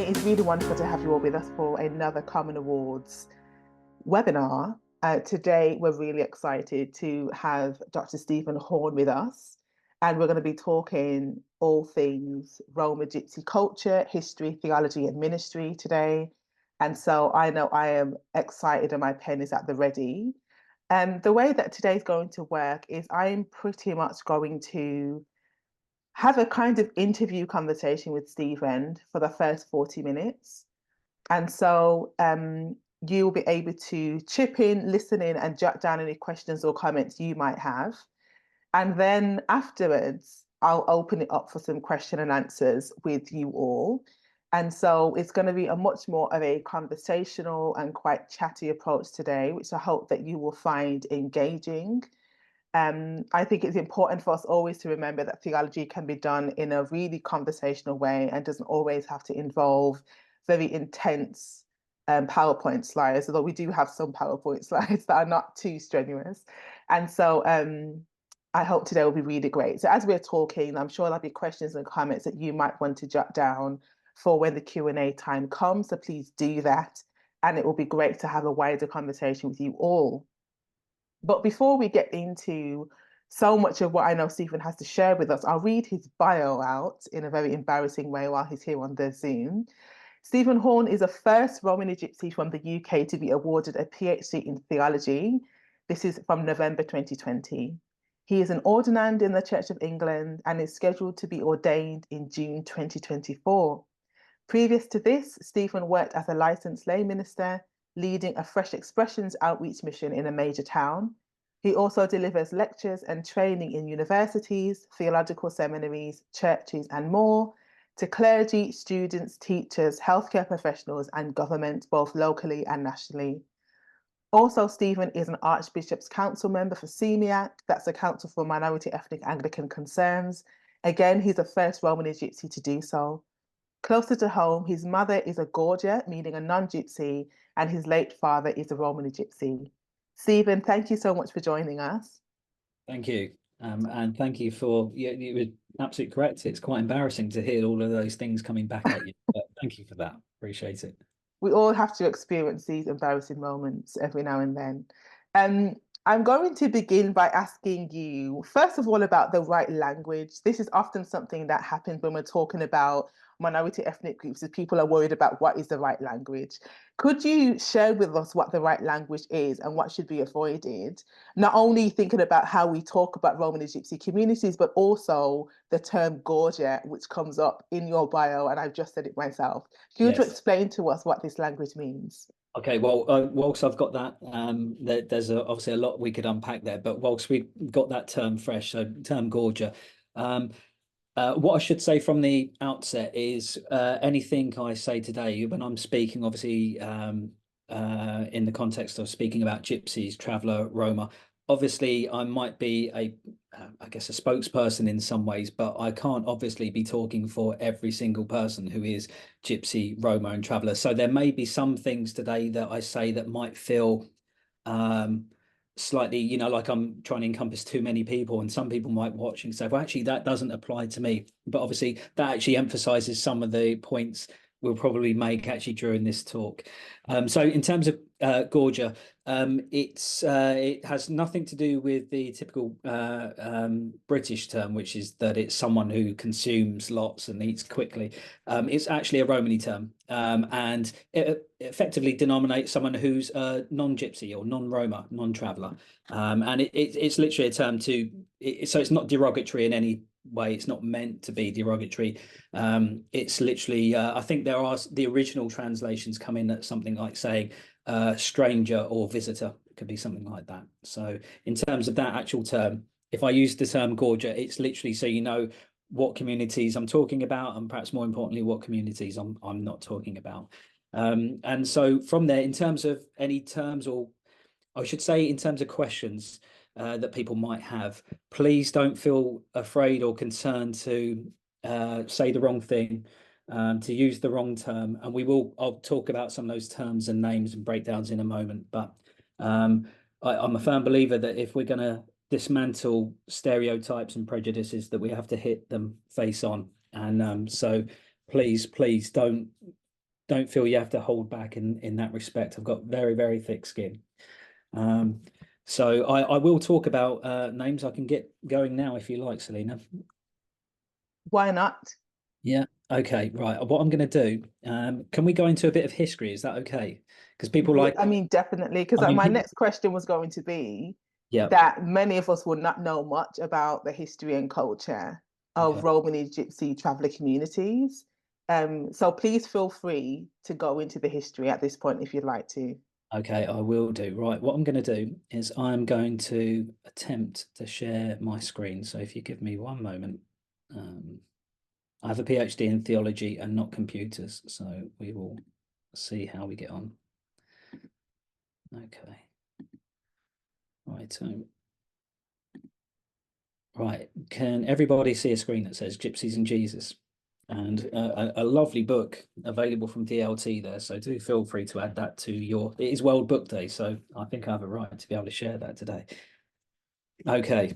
It is really wonderful to have you all with us for another Common Awards webinar. Today, we're really excited to have Dr. Steven Horne with us, and we're going to be talking all things Roma Gypsy culture, history, theology, and ministry today. And so I know I am excited and my pen is at the ready. And the way that today's going to work is I'm pretty much going to have a kind of interview conversation with Stephen for the first 40 minutes. And so you'll be able to chip in, listen in, and jot down any questions or comments you might have. And then afterwards, I'll open it up for some question and answers with you all. And so it's going to be a much more of a conversational and quite chatty approach today, which I hope that you will find engaging. I think it's important for us always to remember that theology can be done in a really conversational way and doesn't always have to involve very intense PowerPoint slides, although we do have some PowerPoint slides that are not too strenuous. And so I hope today will be really great. So as we're talking, I'm sure there'll be questions and comments that you might want to jot down for when the Q&A time comes. So please do that. And it will be great to have a wider conversation with you all. But before we get into so much of what I know Stephen has to share with us, I'll read his bio out in a very embarrassing way while he's here on the Zoom. Steven Horne is the first Roman Gypsy from the UK to be awarded a PhD in theology. This is from November 2020. He is an ordinand in the Church of England and is scheduled to be ordained in June 2024. Previous to this, Stephen worked as a licensed lay minister, leading a Fresh Expressions outreach mission in a major town. He also delivers lectures and training in universities, theological seminaries, churches, and more to clergy, students, teachers, healthcare professionals, and government, both locally and nationally. Also, Stephen is an Archbishop's Council member for CEMIAC, that's the Council for Minority Ethnic Anglican Concerns. Again, he's the first Roman Gypsy to do so. Closer to home, his mother is a Gorgia, meaning a non-Gypsy, and his late father is a Roman Gypsy. Stephen, thank you so much for joining us. Thank you. And thank you for, you were absolutely correct. It's quite embarrassing to hear all of those things coming back at you. But thank you for that. Appreciate it. We all have to experience these embarrassing moments every now and then. I'm going to begin by asking you, first of all, about the right language. This is often something that happens when we're talking about minority ethnic groups, as people are worried about what is the right language. Could you share with us what the right language is and what should be avoided? Not only thinking about how we talk about Roman and Gypsy communities, but also the term Gorgia, which comes up in your bio, and I've just said it myself. Could you explain to us what this language means? Okay, well, whilst I've got that, there's obviously a lot we could unpack there, but whilst we've got that term fresh, so term Gorgia, what I should say from the outset is anything I say today, when I'm speaking, obviously, in the context of speaking about gypsies, traveller, Roma, obviously I might be I guess a spokesperson in some ways, but I can't obviously be talking for every single person who is gypsy, Roma and traveller. So there may be some things today that I say that might feel slightly, like I'm trying to encompass too many people, and some people might watch and say, well, actually that doesn't apply to me. But obviously that actually emphasizes some of the points we'll probably make actually during this talk. So in terms of Gorgia, it has nothing to do with the typical British term, which is that it's someone who consumes lots and eats quickly. It's actually a Romany term, and it effectively denominates someone who's non-Gypsy or non-Roma, non-traveller. And it's literally a term so it's not derogatory in any way. It's not meant to be derogatory. It's literally, I think there are the original translations come in at something like saying stranger or visitor. It could be something like that. So in terms of that actual term, if I use the term Gorgia, it's literally so you know what communities I'm talking about, and perhaps more importantly, what communities I'm not talking about. And so from there, in terms of any terms, or I should say in terms of questions that people might have, please don't feel afraid or concerned to say the wrong thing, to use the wrong term. And I'll talk about some of those terms and names and breakdowns in a moment. But I'm a firm believer that if we're going to dismantle stereotypes and prejudices, that we have to hit them face on. And so please don't don't feel you have to hold back in that respect. I've got very, very thick skin. So I will talk about names. I can get going now if you like, Selina. Why not? Yeah. Okay. Right. What I'm going to do, can we go into a bit of history? Is that okay? Because people like, I mean, definitely, because I mean, my people, next question was going to be yeah. that many of us would not know much about the history and culture of Okay. Roman and Gypsy traveller communities. So please feel free to go into the history at this point if you'd like to. Okay, I will do. Right. What I'm going to do is I'm going to attempt to share my screen. So if you give me one moment, I have a PhD in theology and not computers, so we will see how we get on. Okay. Right. Right. Can everybody see a screen that says Gypsies and Jesus? And a lovely book available from DLT there. So do feel free to add that to your. It is World Book Day, so I think I have a right to be able to share that today. Okay.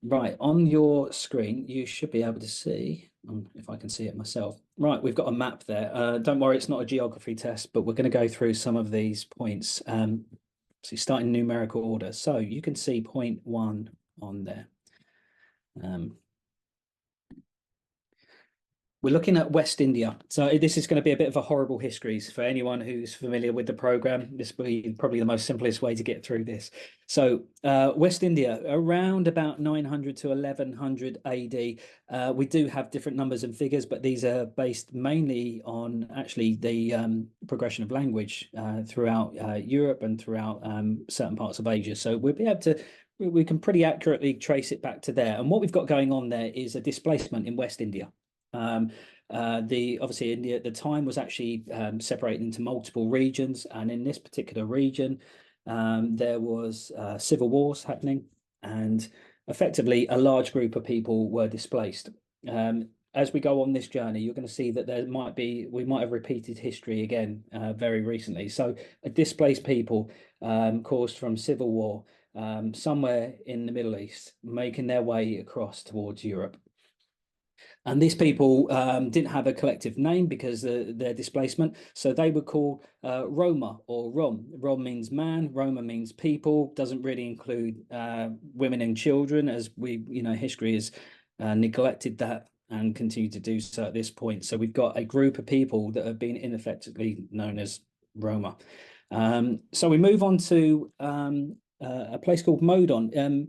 Right, on your screen, you should be able to see, if I can see it myself. Right, we've got a map there. Don't worry, it's not a geography test, but we're going to go through some of these points. So start in numerical order. So you can see point 1 on there. We're looking at West India. So this is going to be a bit of a horrible histories for anyone who's familiar with the program. This will be probably the most simplest way to get through this. So West India, around about 900 to 1100 AD. We do have different numbers and figures, but these are based mainly on actually the progression of language throughout Europe and throughout certain parts of Asia. So we'll be able to we can pretty accurately trace it back to there. And what we've got going on there is a displacement in West India. Obviously India at the time was actually separated into multiple regions, and in this particular region there was civil wars happening, and effectively a large group of people were displaced. As we go on this journey, you're going to see that we might have repeated history again very recently. So displaced people caused from civil war somewhere in the Middle East, making their way across towards Europe. And these people didn't have a collective name because of their displacement. So they were called Roma or Rom. Rom means man, Roma means people, doesn't really include women and children, as history has neglected that and continue to do so at this point. So we've got a group of people that have been ineffectively known as Roma. So we move on to a place called Modon.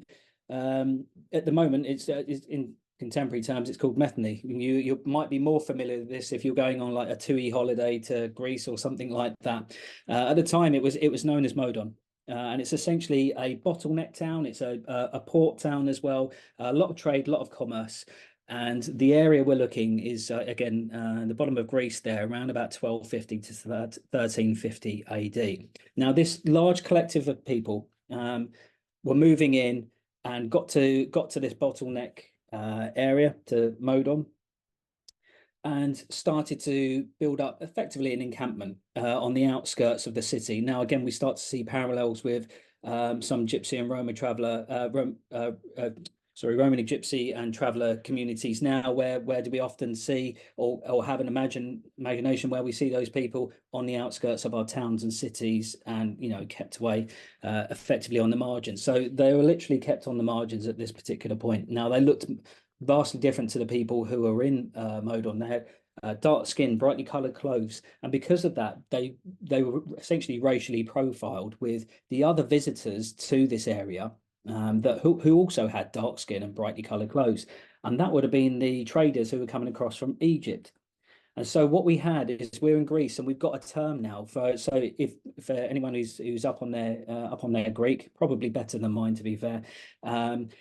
At the moment, it's in contemporary terms, it's called Metheny. You might be more familiar with this if you're going on like a 2E holiday to Greece or something like that. At the time, it was known as Modon. And it's essentially a bottleneck town. It's a port town as well. A lot of trade, a lot of commerce. And the area we're looking is, again, the bottom of Greece there, around about 1250 to 1350 AD. Now, this large collective of people were moving in and got to this bottleneck area to Modon, and started to build up effectively an encampment on the outskirts of the city. Now, again, we start to see parallels with some Gypsy and Roma traveller, Roman and Gypsy and traveller communities now, where do we often see or have an imagination where we see those people on the outskirts of our towns and cities and, kept away effectively on the margins. So they were literally kept on the margins at this particular point. Now, they looked vastly different to the people who are in Modon. They had dark skin, brightly coloured clothes, and because of that, they were essentially racially profiled with the other visitors to this area who also had dark skin and brightly coloured clothes, and that would have been the traders who were coming across from Egypt. And so what we had is we're in Greece, and we've got a term now for if for anyone who's up on their Greek, probably better than mine to be fair.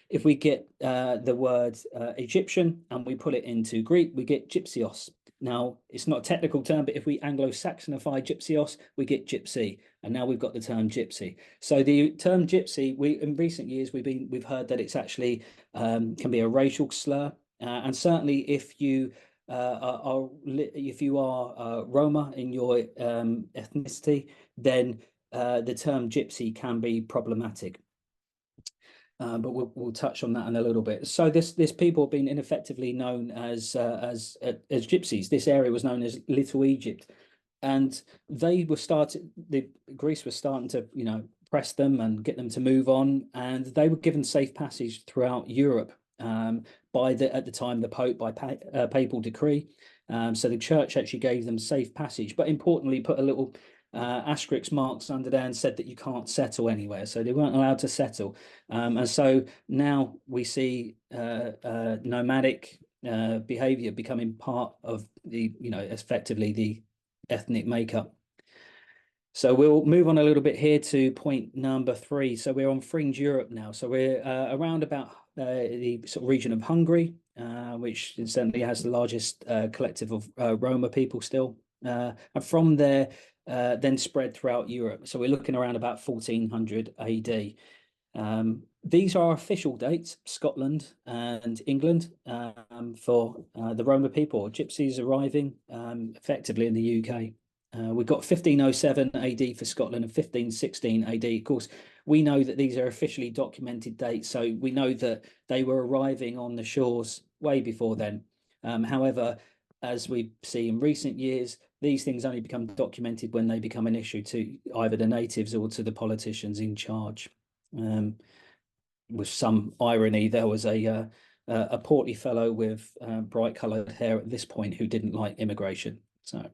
If we get the word Egyptian and we put it into Greek, we get gypsios. Now it's not a technical term, but if we Anglo-Saxonify gypsios, we get gypsy, and now we've got the term gypsy. So the term gypsy, in recent years we've heard that it's actually can be a racial slur, and certainly if you are Roma in your ethnicity, then the term gypsy can be problematic. but we'll touch on that in a little bit. So this people have been ineffectively known as gypsies. This area was known as Little Egypt, and Greece was starting to press them and get them to move on, and they were given safe passage throughout Europe by at the time the Pope by papal decree. So the church actually gave them safe passage, but importantly put a little asterisk marks under there and said that you can't settle anywhere, so they weren't allowed to settle. And so now we see nomadic behavior becoming part of the effectively the ethnic makeup. So we'll move on a little bit here to point number 3. So we're on fringe Europe now. So we're around about the sort of region of Hungary, which incidentally has the largest collective of Roma people still. And from there, then spread throughout Europe. So we're looking around about 1400 AD. These are official dates, Scotland and England, for the Roma people, or Gypsies arriving effectively in the UK. We've got 1507 AD for Scotland and 1516 AD. Of course, we know that these are officially documented dates, so we know that they were arriving on the shores way before then. However, as we see in recent years, these things only become documented when they become an issue to either the natives or to the politicians in charge. With some irony, there was a portly fellow with bright coloured hair at this point who didn't like immigration. So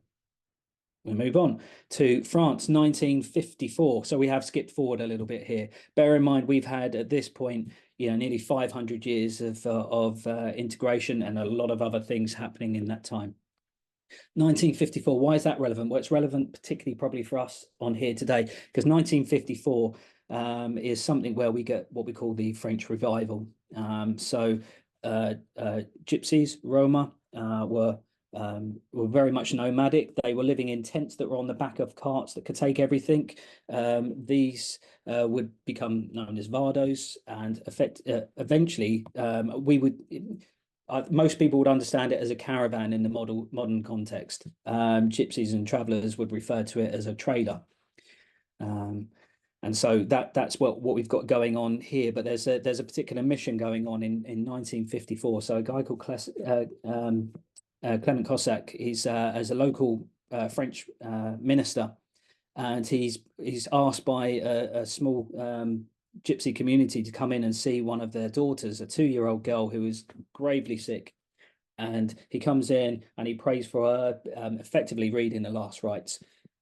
we move on to France, 1954. So we have skipped forward a little bit here. Bear in mind, we've had at this point, nearly 500 years of integration and a lot of other things happening in that time. 1954, why is that relevant? Well, it's relevant particularly probably for us on here today, because 1954 is something where we get what we call the French Revival. Gypsies, Roma, were very much nomadic. They were living in tents that were on the back of carts that could take everything. These would become known as Vardos, and eventually most people would understand it as a caravan in the modern context. Gypsies and travellers would refer to it as a trader. And so that's what we've got going on here. But there's a particular mission going on in 1954. So a guy called Clement Cossack, he's as a local French minister, and he's asked by a small Gypsy community to come in and see one of their daughters, a 2-year-old girl who is gravely sick. And he comes in and he prays for her, effectively reading the last rites,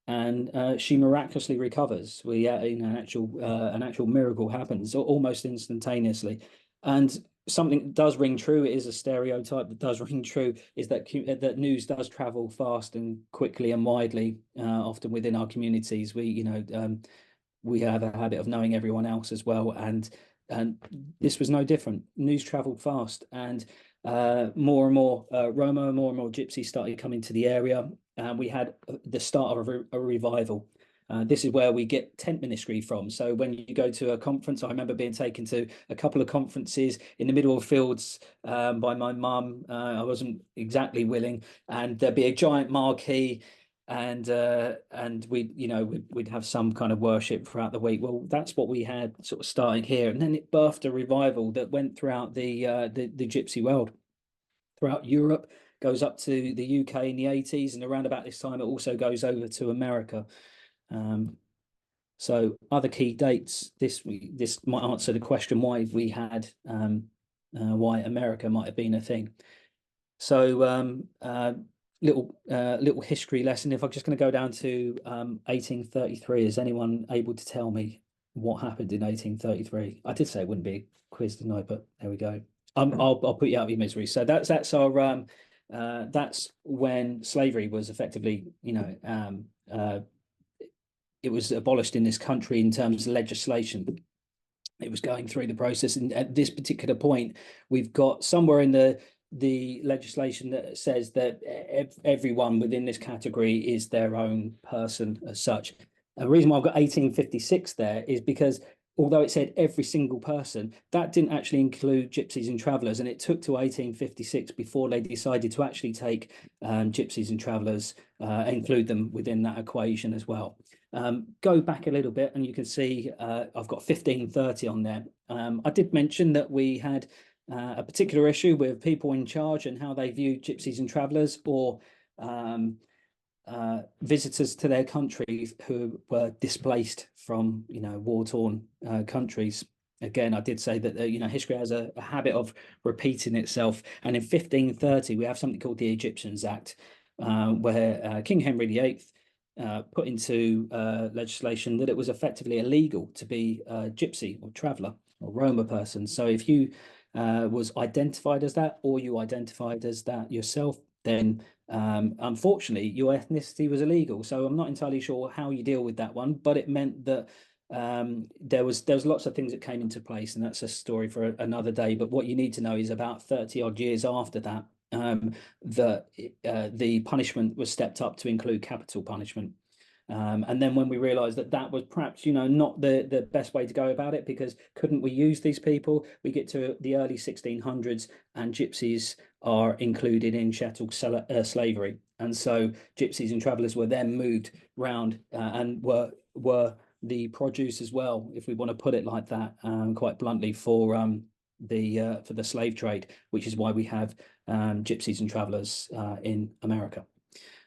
and she miraculously recovers. An actual miracle happens almost instantaneously. And something does ring true. It is a stereotype that does ring true, is that news does travel fast and quickly and widely, often within our communities. We have a habit of knowing everyone else as well, and this was no different. News traveled fast, and more and more Roma, more and more Gypsies started coming to the area, and we had the start of a revival. This is where we get tent ministry from. So when you go to a conference, I remember being taken to a couple of conferences in the middle of fields by my mum. I wasn't exactly willing, and there'd be a giant marquee, and we'd have some kind of worship throughout the week. Well, that's what we had sort of starting here, and then it birthed a revival that went throughout the Gypsy world, throughout Europe, goes up to the UK in the 80s, and around about this time it also goes over to America. So other key dates. This might answer the question why we had why America might have been a thing. So little history lesson. If I'm just going to go down to 1833, is anyone able to tell me what happened in 1833? I did say it wouldn't be a quiz tonight, but there we go. I'll put you out of your misery. So that's our that's when slavery was effectively, it was abolished in this country in terms of legislation. It was going through the process, and at this particular point, we've got somewhere in the legislation that says that everyone within this category is their own person as such. The reason why I've got 1856 there is because although it said every single person, that didn't actually include gypsies and travellers. And it took to 1856 before they decided to actually take gypsies and travellers, include them within that equation as well. Go back a little bit and you can see I've got 1530 on there. I did mention that we had a particular issue with people in charge and how they viewed gypsies and travellers, or visitors to their country who were displaced from, war-torn countries. Again, I did say that history has a habit of repeating itself. And in 1530, we have something called the Egyptians Act, where King Henry VIII put into legislation that it was effectively illegal to be a gypsy or traveller or Roma person. So if you was identified as that, or you identified as that yourself, then unfortunately your ethnicity was illegal. So I'm not entirely sure how you deal with that one, but it meant that there was lots of things that came into place, and that's a story for another day. But what you need to know is about 30 odd years after that, the punishment was stepped up to include capital punishment. And then when we realized that that was perhaps, not the best way to go about it, because couldn't we use these people? We get to the early 1600s and gypsies are included in chattel slavery. And so gypsies and travellers were then moved round and were the produce as well, if we want to put it like that, quite bluntly, for the slave trade, which is why we have gypsies and travellers in America.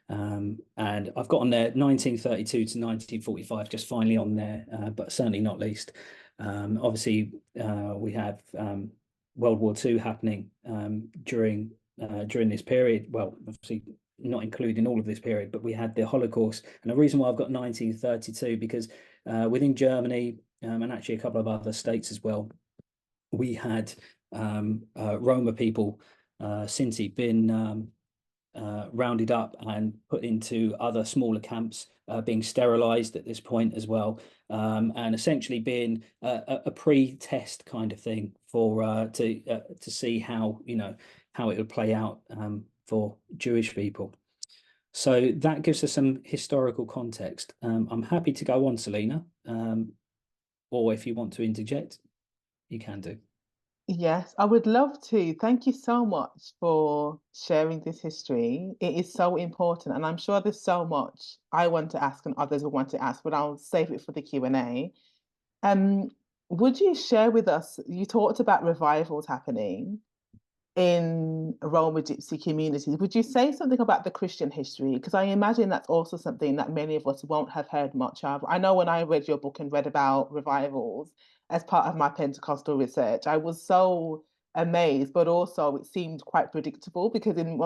And I've got on there 1932 to 1945, just finally on there, but certainly not least. Obviously, we have World War II happening during this period. Well, obviously not including all of this period, but we had the Holocaust. And the reason why I've got 1932, because within Germany and actually a couple of other states as well, we had Roma people, Sinti, been rounded up and put into other smaller camps, being sterilized at this point as well, and essentially being a pre-test kind of thing for to see how how it would play out for Jewish people. So that gives us some historical context. I'm happy to go on, Selina, or if you want to interject, you can do. Yes, I would love to. Thank you so much for sharing this history. It is so important, and I'm sure there's so much I want to ask and others will want to ask, but I'll save it for the Q&A. Um, would you share with us, you talked about revivals happening in Roma Gypsy communities. Would you say something about the Christian history? Because I imagine that's also something that many of us won't have heard much of. I know when I read your book and read about revivals as part of my Pentecostal research, I was so amazed, but also it seemed quite predictable, because in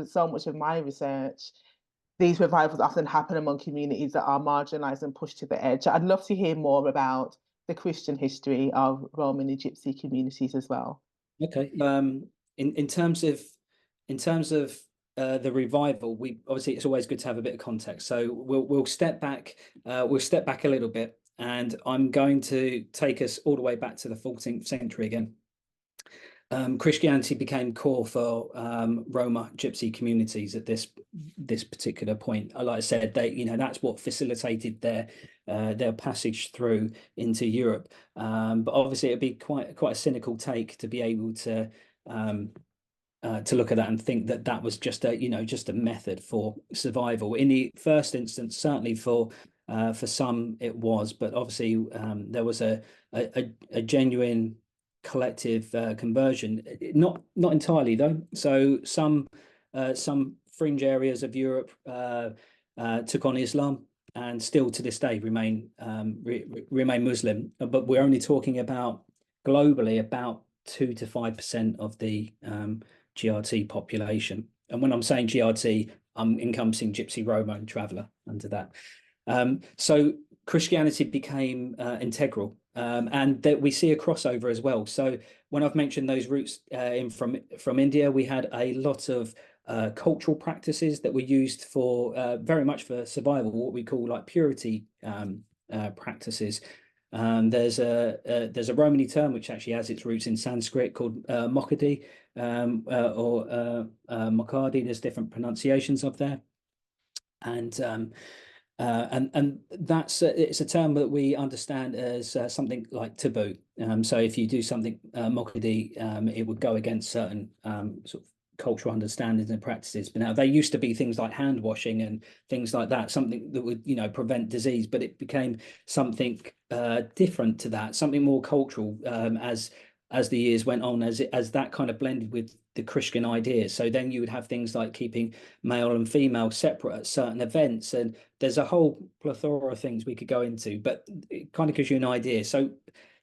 so much of my research, these revivals often happen among communities that are marginalized and pushed to the edge. I'd love to hear more about the Christian history of Roman and Gypsy communities as well. Okay. In terms of the revival, we obviously, it's always good to have a bit of context. So we'll step back a little bit, and I'm going to take us all the way back to the 14th century again. Christianity became core for Roma Gypsy communities at this particular point. Like I said, that's what facilitated their passage through into Europe. But obviously, it'd be quite a cynical take to be able to look at that and think that that was just a method for survival. In the first instance, certainly for some it was, but obviously there was a genuine collective conversion, not entirely though. So some fringe areas of Europe took on Islam, and still to this day remain Muslim. But we're only talking about globally about 2 to 5% of the GRT population. And when I'm saying GRT, I'm encompassing Gypsy, Roma, and Traveller under that. So Christianity became integral, and that we see a crossover as well. So when I've mentioned those roots from India, we had a lot of cultural practices that were used for very much for survival, what we call like purity practices. There's a Romany term which actually has its roots in Sanskrit called Mokkadi or Mokkadi. There's different pronunciations of there, and And that's it's a term that we understand as something like taboo. So if you do something mockedy, it would go against certain sort of cultural understandings and practices. But now they used to be things like hand washing and things like that, something that would, prevent disease. But it became something different to that, something more cultural, as the years went on, as that kind of blended with the Christian ideas. So then you would have things like keeping male and female separate at certain events, and there's a whole plethora of things we could go into, but it kind of gives you an idea. So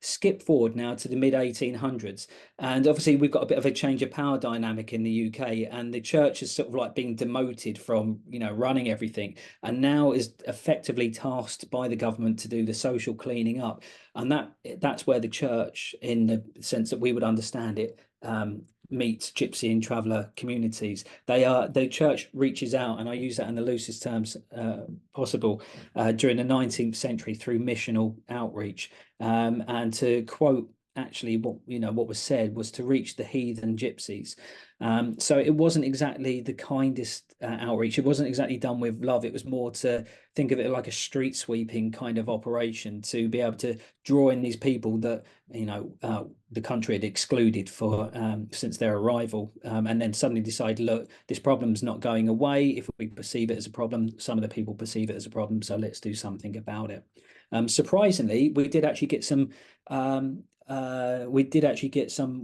skip forward now to the mid 1800s, and obviously we've got a bit of a change of power dynamic in the UK, and the church is sort of like being demoted from running everything, and now is effectively tasked by the government to do the social cleaning up. And that's where the church, in the sense that we would understand it, meets Gypsy and traveller communities. The church reaches out, and I use that in the loosest terms possible, during the 19th century through missional outreach. And to quote, actually, what was said was to reach the heathen gypsies. So it wasn't exactly the kindest outreach. It wasn't exactly done with love. It was more to think of it like a street sweeping kind of operation, to be able to draw in these people that the country had excluded for since their arrival, and then suddenly decide, look, this problem's not going away. If we perceive it as a problem, some of the people perceive it as a problem, so let's do something about it. Surprisingly, we did actually get some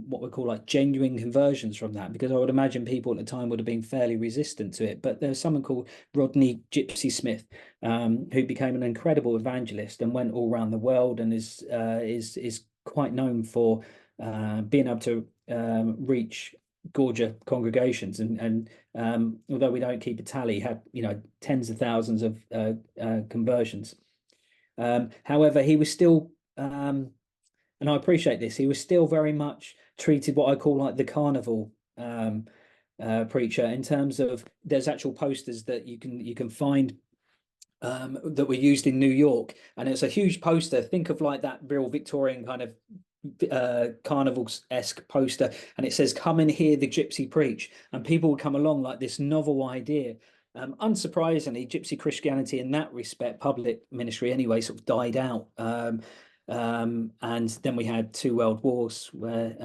what we call like genuine conversions from that, because I would imagine people at the time would have been fairly resistant to it. But there's someone called Rodney Gypsy Smith, who became an incredible evangelist and went all around the world, and is quite known for being able to reach gorger congregations, and although we don't keep a tally, had tens of thousands of conversions. However, he was still, and I appreciate this, he was still very much treated what I call like the carnival preacher, in terms of there's actual posters that you can find that were used in New York, and it's a huge poster. Think of like that real Victorian kind of carnival-esque poster, and it says, "Come and hear the gypsy preach," and people would come along like this novel idea. Unsurprisingly, gypsy Christianity in that respect, public ministry anyway, sort of died out. And then we had two world wars, where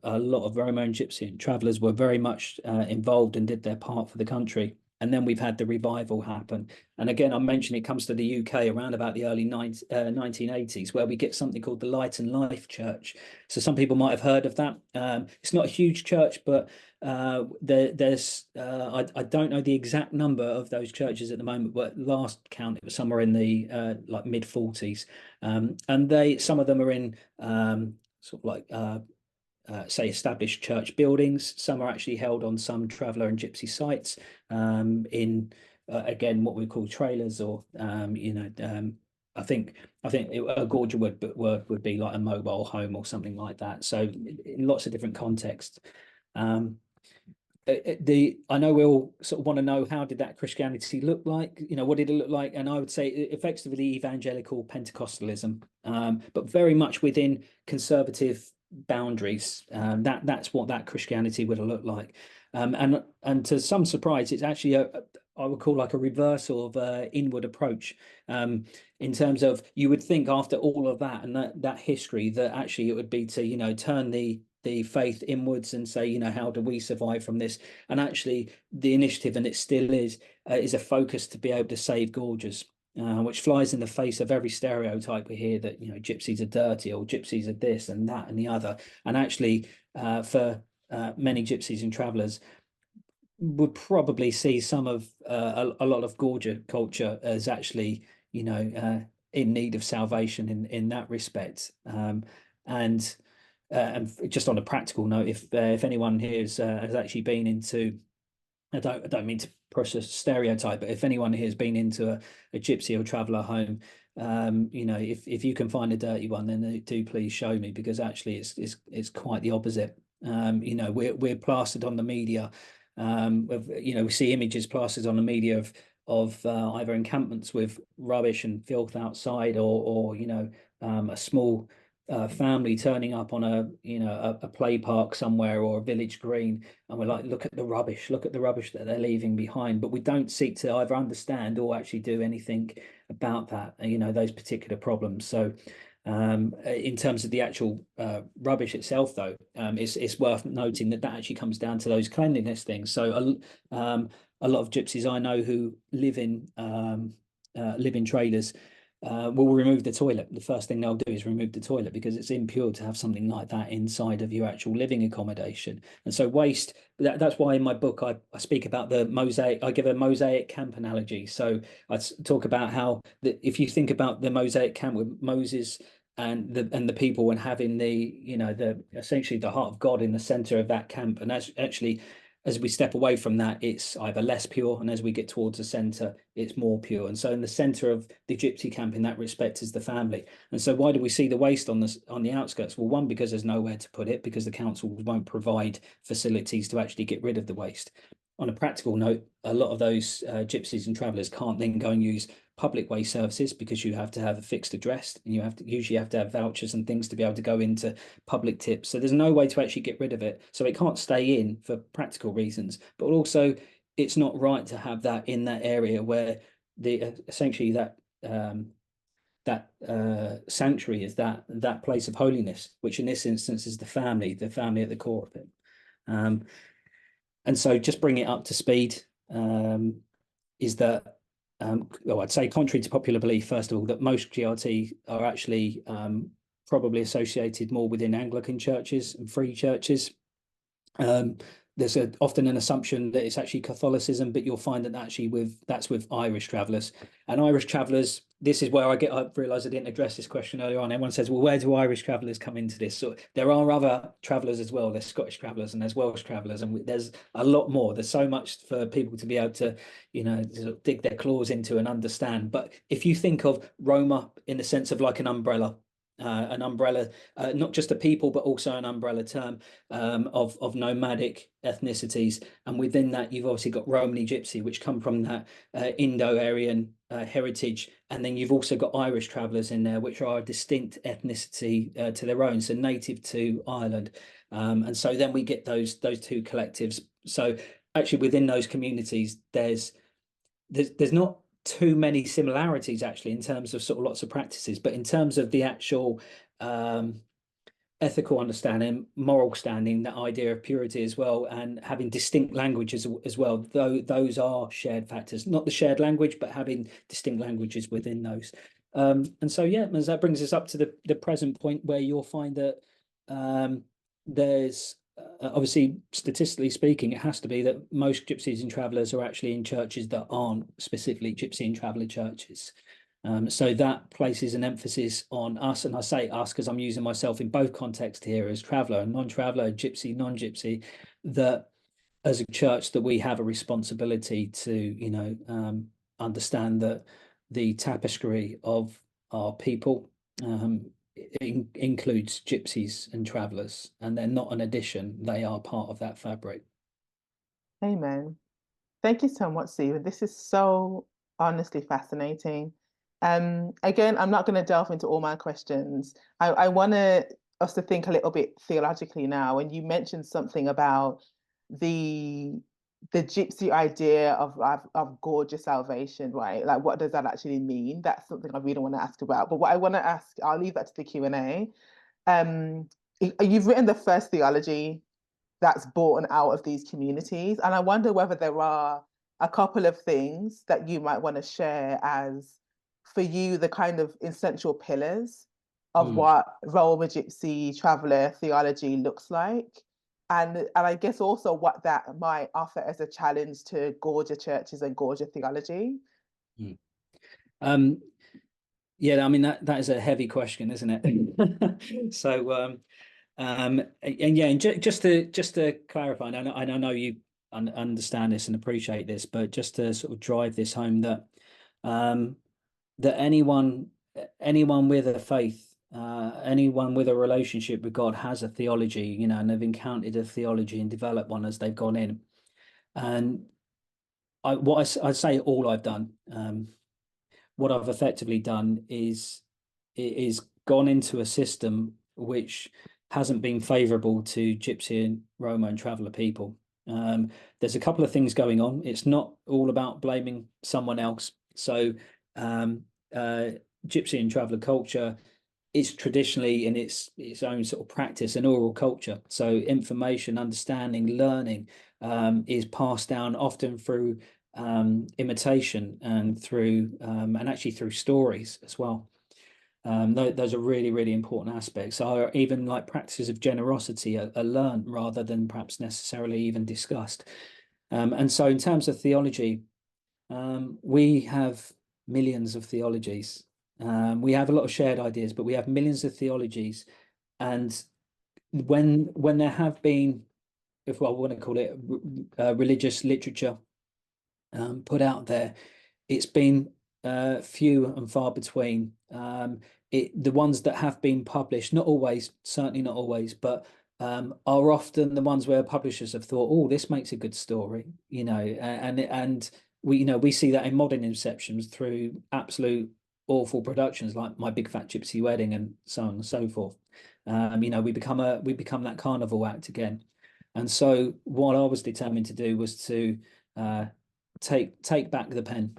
a lot of Roma and Gypsy and travellers were very much involved and did their part for the country. And then we've had the revival happen. And again, I mentioned it comes to the UK around about the early 1980s, where we get something called the Light and Life Church. So some people might have heard of that. It's not a huge church, but there's I don't know the exact number of those churches at the moment, but last count it was somewhere in the like mid 40s, and some of them are in sort of like say established church buildings. Some are actually held on some traveller and gypsy sites, in again what we call trailers, or I think a gorger would be like a mobile home or something like that. So in lots of different contexts. I know we all sort of want to know, how did that Christianity look like? What did it look like? And I would say effectively evangelical Pentecostalism, but very much within conservative boundaries. That's what that Christianity would have looked like. And to some surprise, it's actually I would call like a reversal of inward approach, in terms of, you would think after all of that and that history, that actually it would be to turn the faith inwards and say, how do we survive from this? And actually the initiative, and it still is a focus to be able to save gorgers, which flies in the face of every stereotype we hear, that gypsies are dirty, or gypsies are this and that and the other. And actually for many gypsies and travellers would probably see some of a lot of gorger culture as actually in need of salvation in that respect. And just on a practical note, if anyone here has actually been into, I don't mean to push a stereotype, but if anyone here has been into a gypsy or traveller home, if you can find a dirty one, then do please show me, because actually it's quite the opposite. We're plastered on the media. We see images plastered on the media of either encampments with rubbish and filth outside, or a small family turning up on a play park somewhere or a village green, and we're like, look at the rubbish that they're leaving behind, but we don't seek to either understand or actually do anything about that, those particular problems. So in terms of the actual rubbish itself, though, it's worth noting that actually comes down to those cleanliness things. So a lot of gypsies I know who live in trailers will remove the toilet. The first thing they'll do is remove the toilet because it's impure to have something like that inside of your actual living accommodation. And so waste, that's why in my book I speak about the mosaic. I give a mosaic camp analogy. So I talk about how if you think about the mosaic camp with Moses and the people, and having the essentially the heart of God in the center of that camp, and that's actually, as we step away from that, it's either less pure, and as we get towards the center, it's more pure. And so in the center of the gypsy camp in that respect is the family. And so why do we see the waste on the outskirts? Well, one, because there's nowhere to put it, because the council won't provide facilities to actually get rid of the waste. On a practical note, a lot of those gypsies and travelers can't then go and use public waste services because you have to have a fixed address, and you usually have to have vouchers and things to be able to go into public tips. So there's no way to actually get rid of it. So it can't stay in for practical reasons, but also it's not right to have that in that area where essentially that sanctuary is that place of holiness, which in this instance is the family at the core of it. And so just bring it up to speed, is that well, I'd say contrary to popular belief, first of all, that most GRT are actually probably associated more within Anglican churches and free churches. There's often an assumption that it's actually Catholicism, but you'll find that actually that's with Irish travellers. And Irish travellers, this is where I realise I didn't address this question earlier on. Everyone says, well, where do Irish travellers come into this? So there are other travellers as well. There's Scottish travellers and there's Welsh travellers, and there's a lot more. There's so much for people to be able to, dig their claws into and understand. But if you think of Roma in the sense of like an umbrella, not just a people, but also an umbrella term of nomadic ethnicities. And within that, you've obviously got Romany Gypsy, which come from that Indo-Aryan heritage. And then you've also got Irish travellers in there, which are a distinct ethnicity to their own, so native to Ireland. And so then we get those two collectives. So actually within those communities, there's not too many similarities actually in terms of sort of lots of practices, but in terms of the actual ethical understanding, moral standing, that idea of purity as well, and having distinct languages as well, though those are shared factors, not the shared language, but having distinct languages within those. And so yeah, as that brings us up to the present point, where you'll find that there's obviously, statistically speaking, it has to be that most gypsies and travellers are actually in churches that aren't specifically gypsy and traveller churches. So that places an emphasis on us, and I say us because I'm using myself in both contexts here, as traveller and non-traveller, gypsy, non-gypsy, that as a church that we have a responsibility to, understand that the tapestry of our people includes gypsies and travellers, and they're not an addition, they are part of that fabric. Amen. Thank you so much, Stephen. This is so honestly fascinating. Again, I'm not going to delve into all my questions. I want us to think a little bit theologically now. And you mentioned something about the gypsy idea of gorgeous salvation, right? Like, what does that actually mean? That's something I really want to ask about. But what I want to ask, I'll leave that to the Q&A. You've written the first theology that's born out of these communities, and I wonder whether there are a couple of things that you might want to share as, for you, the kind of essential pillars of what Roma Gypsy traveller theology looks like. And I guess also what that might offer as a challenge to Gorgia churches and Gorgia theology. Yeah, I mean that is a heavy question, isn't it? So and yeah, and just to clarify, and I know you understand this and appreciate this, but just to sort of drive this home, that that anyone with a faith, anyone with a relationship with God has a theology, and they've encountered a theology and developed one as they've gone in. And I say all I've done, what I've effectively done is gone into a system which hasn't been favourable to Gypsy and Roma and Traveller people. There's a couple of things going on. It's not all about blaming someone else. So Gypsy and Traveller culture is traditionally in its own sort of practice and oral culture. So information, understanding, learning is passed down often through imitation and through and actually through stories as well. Those are really, really important aspects. So even like practices of generosity are learned rather than perhaps necessarily even discussed. And so in terms of theology, we have millions of theologies. We have a lot of shared ideas, but we have millions of theologies. And when there have been, if I want to call it religious literature put out there, it's been few and far between. The ones that have been published, not always, certainly not always, but are often the ones where publishers have thought, oh, this makes a good story, and we see that in modern inceptions through absolute awful productions like My Big Fat Gypsy Wedding and so on and so forth. We become that carnival act again. And so what I was determined to do was to take back the pen,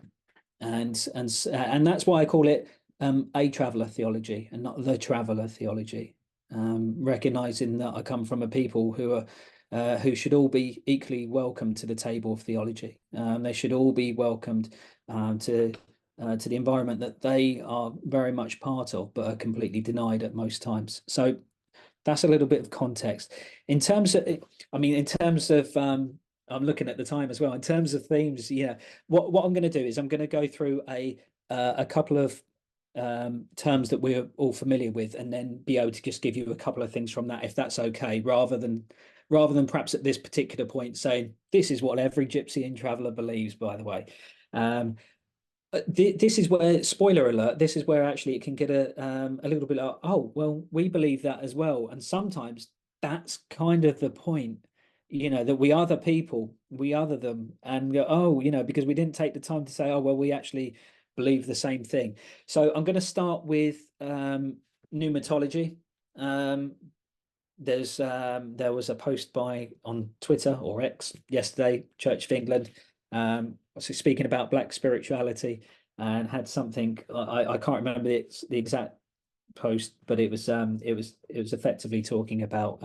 and that's why I call it a traveller theology and not the traveller theology. Recognizing that I come from a people who should all be equally welcome to the table of theology. They should all be welcomed to the environment that they are very much part of, but are completely denied at most times. So that's a little bit of context. In terms of, I'm looking at the time as well. In terms of themes, what I'm going to do is I'm going to go through a couple of terms that we're all familiar with, and then be able to just give you a couple of things from that, if that's okay, rather than perhaps at this particular point saying this is what every Gypsy and Traveller believes. By the way, this is where, spoiler alert, this is where actually it can get a little bit like, oh, well, we believe that as well. And sometimes that's kind of the point, that we other people, we other them, and go, oh, because we didn't take the time to say, oh, well, we actually believe the same thing. So I'm going to start with pneumatology. There was a post on Twitter or X yesterday, Church of England, speaking about black spirituality, and had something, I can't remember the exact post, but it was effectively talking about,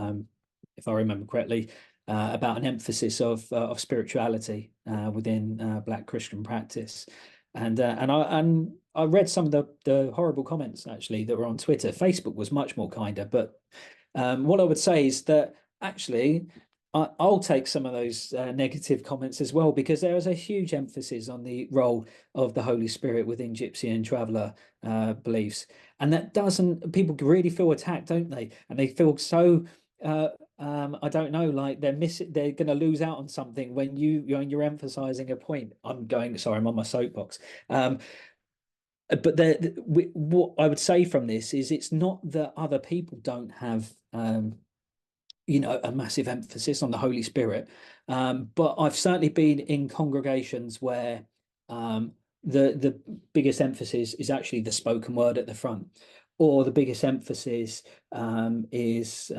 if I remember correctly, about an emphasis of spirituality within black Christian practice. And I read some of the horrible comments actually that were on Twitter. Facebook was much more kinder, but what I would say is that actually I'll take some of those negative comments as well, because there is a huge emphasis on the role of the Holy Spirit within Gypsy and Traveller beliefs, and that doesn't, people really feel attacked, don't they? And they feel so I don't know, like they're going to lose out on something when you're emphasizing a point. Sorry, I'm on my soapbox. But what I would say from this is, it's not that other people don't have a massive emphasis on the Holy Spirit, but I've certainly been in congregations where the biggest emphasis is actually the spoken word at the front, or the biggest emphasis is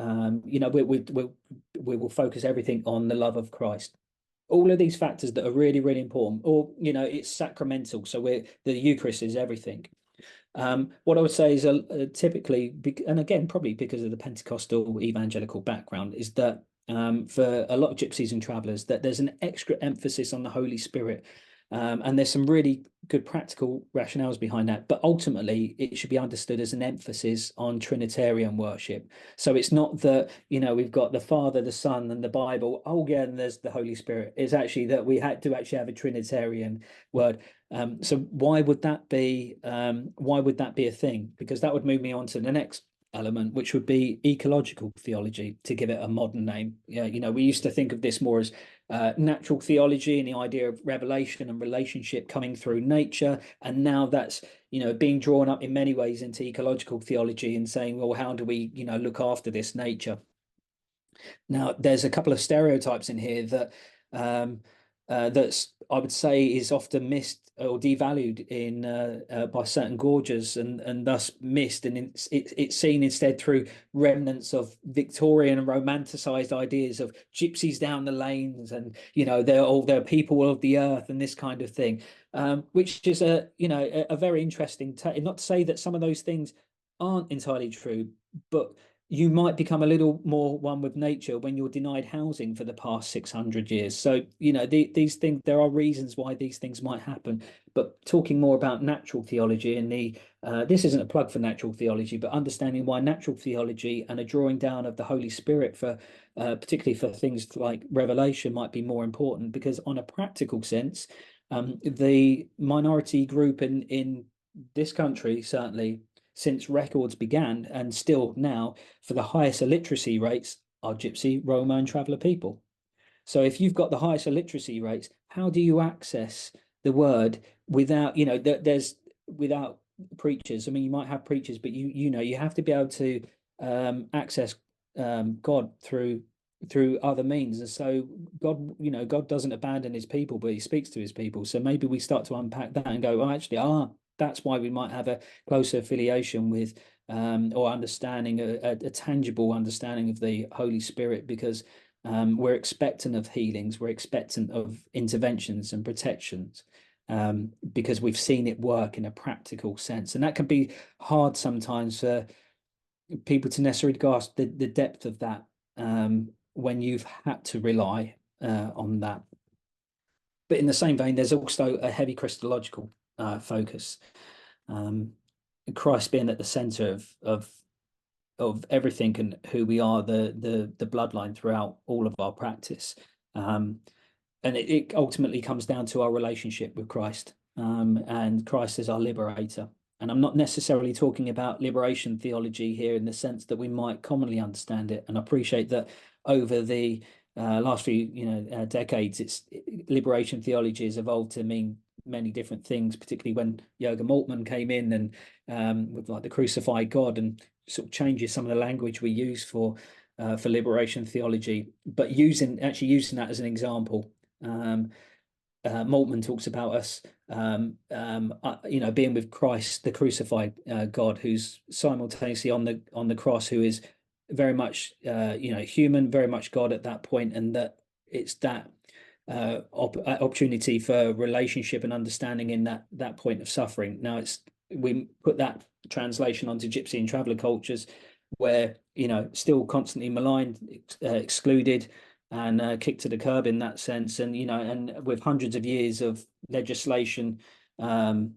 we will focus everything on the love of Christ. All of these factors that are really, really important, or it's sacramental, so the Eucharist is everything. What I would say is typically, and again, probably because of the Pentecostal evangelical background, is that for a lot of Gypsies and Travellers, that there's an extra emphasis on the Holy Spirit. And there's some really good practical rationales behind that. But ultimately, it should be understood as an emphasis on Trinitarian worship. So it's not that, we've got the Father, the Son, and the Bible. Oh, yeah, and there's the Holy Spirit. It's actually that we had to actually have a Trinitarian word. So why would that be? Why would that be a thing? Because that would move me on to the next element, which would be ecological theology, to give it a modern name. We used to think of this more as natural theology and the idea of revelation and relationship coming through nature, and now that's being drawn up in many ways into ecological theology and saying, well, how do we look after this nature? Now there's a couple of stereotypes in here that that's, I would say, is often missed or devalued in by certain gorgers, and thus missed, and it's seen instead through remnants of Victorian and romanticized ideas of gypsies down the lanes, and they're people of the earth and this kind of thing, which is a very interesting not to say that some of those things aren't entirely true, but you might become a little more one with nature when you're denied housing for the past 600 years. So, these things, there are reasons why these things might happen. But talking more about natural theology and this isn't a plug for natural theology, but understanding why natural theology and a drawing down of the Holy Spirit for particularly for things like revelation might be more important, because on a practical sense, the minority group in this country, certainly since records began and still now, for the highest illiteracy rates are Gypsy, Roma, and traveller people. So if you've got the highest illiteracy rates, how do you access the word without, there's without preachers? I mean, you might have preachers, but you have to be able to access God through other means. And so God doesn't abandon his people, but he speaks to his people. So maybe we start to unpack that and go, well, actually, that's why we might have a closer affiliation with or understanding, a tangible understanding of the Holy Spirit, because we're expectant of healings, we're expectant of interventions and protections, because we've seen it work in a practical sense. And that can be hard sometimes for people to necessarily grasp the depth of that when you've had to rely on that. But in the same vein, there's also a heavy Christological focus. Christ being at the center of everything and who we are, the bloodline throughout all of our practice. And it ultimately comes down to our relationship with Christ, and Christ is our liberator. And I'm not necessarily talking about liberation theology here in the sense that we might commonly understand it. And I appreciate that over the last few decades, liberation theology has evolved to mean many different things, particularly when Jürgen Moltmann came in and with like the crucified God, and sort of changes some of the language we use for liberation theology. But using that as an example, Moltmann talks about us, being with Christ, the crucified God, who's simultaneously on the cross, who is very much human, very much God at that point, and that it's that opportunity for relationship and understanding in that point of suffering. Now we put that translation onto Gypsy and traveller cultures, where still constantly maligned, excluded, and kicked to the curb in that sense, and with hundreds of years of legislation, and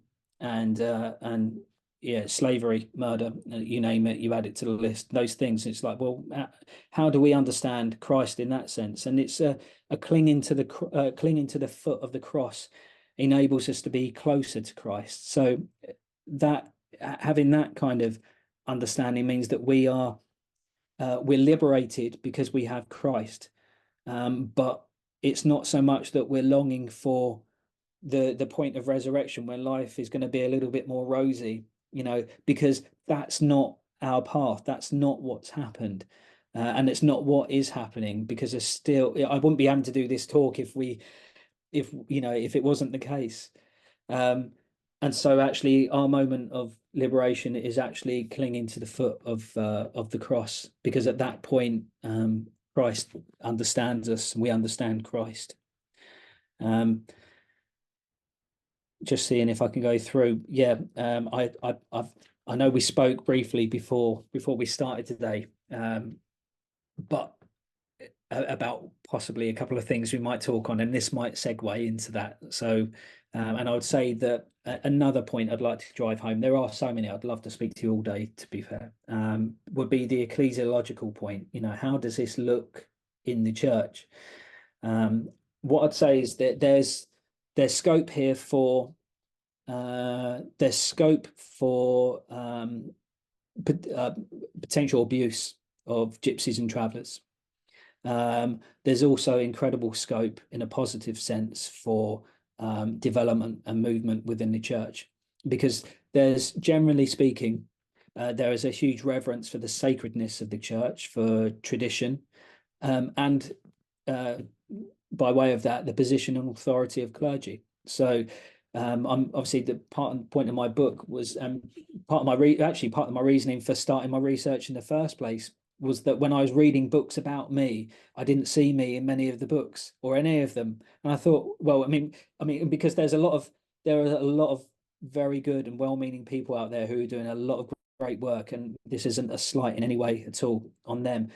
slavery, murder, you name it, you add it to the list, those things. It's like, well, how do we understand Christ in that sense? And it's a clinging to the foot of the cross enables us to be closer to Christ. So that having that kind of understanding means that we're liberated because we have Christ. But it's not so much that we're longing for the point of resurrection where life is going to be a little bit more rosy, because that's not our path. That's not what's happened. And it's not what is happening, because I wouldn't be able to do this talk if it wasn't the case. And so actually our moment of liberation is actually clinging to the foot of the cross, because at that point, Christ understands us and we understand Christ. Just seeing if I can go through. I know we spoke briefly before we started today, but about possibly a couple of things we might talk on, and this might segue into that. So and I would say that another point I'd like to drive home, there are so many, I'd love to speak to you all day, to be fair, would be the ecclesiological point. How does this look in the church? What I'd say is that there's scope here for potential abuse of gypsies and travellers. There's also incredible scope in a positive sense for development and movement within the church, because there's, generally speaking, there is a huge reverence for the sacredness of the church, for tradition, and by way of that, the position and authority of clergy. So I'm obviously the point of my book was part of my reasoning for starting my research in the first place was that when I was reading books about me, I didn't see me in many of the books or any of them, and I thought, well, I mean, because there are a lot of very good and well-meaning people out there who are doing a lot of great work, and this isn't a slight in any way at all on them.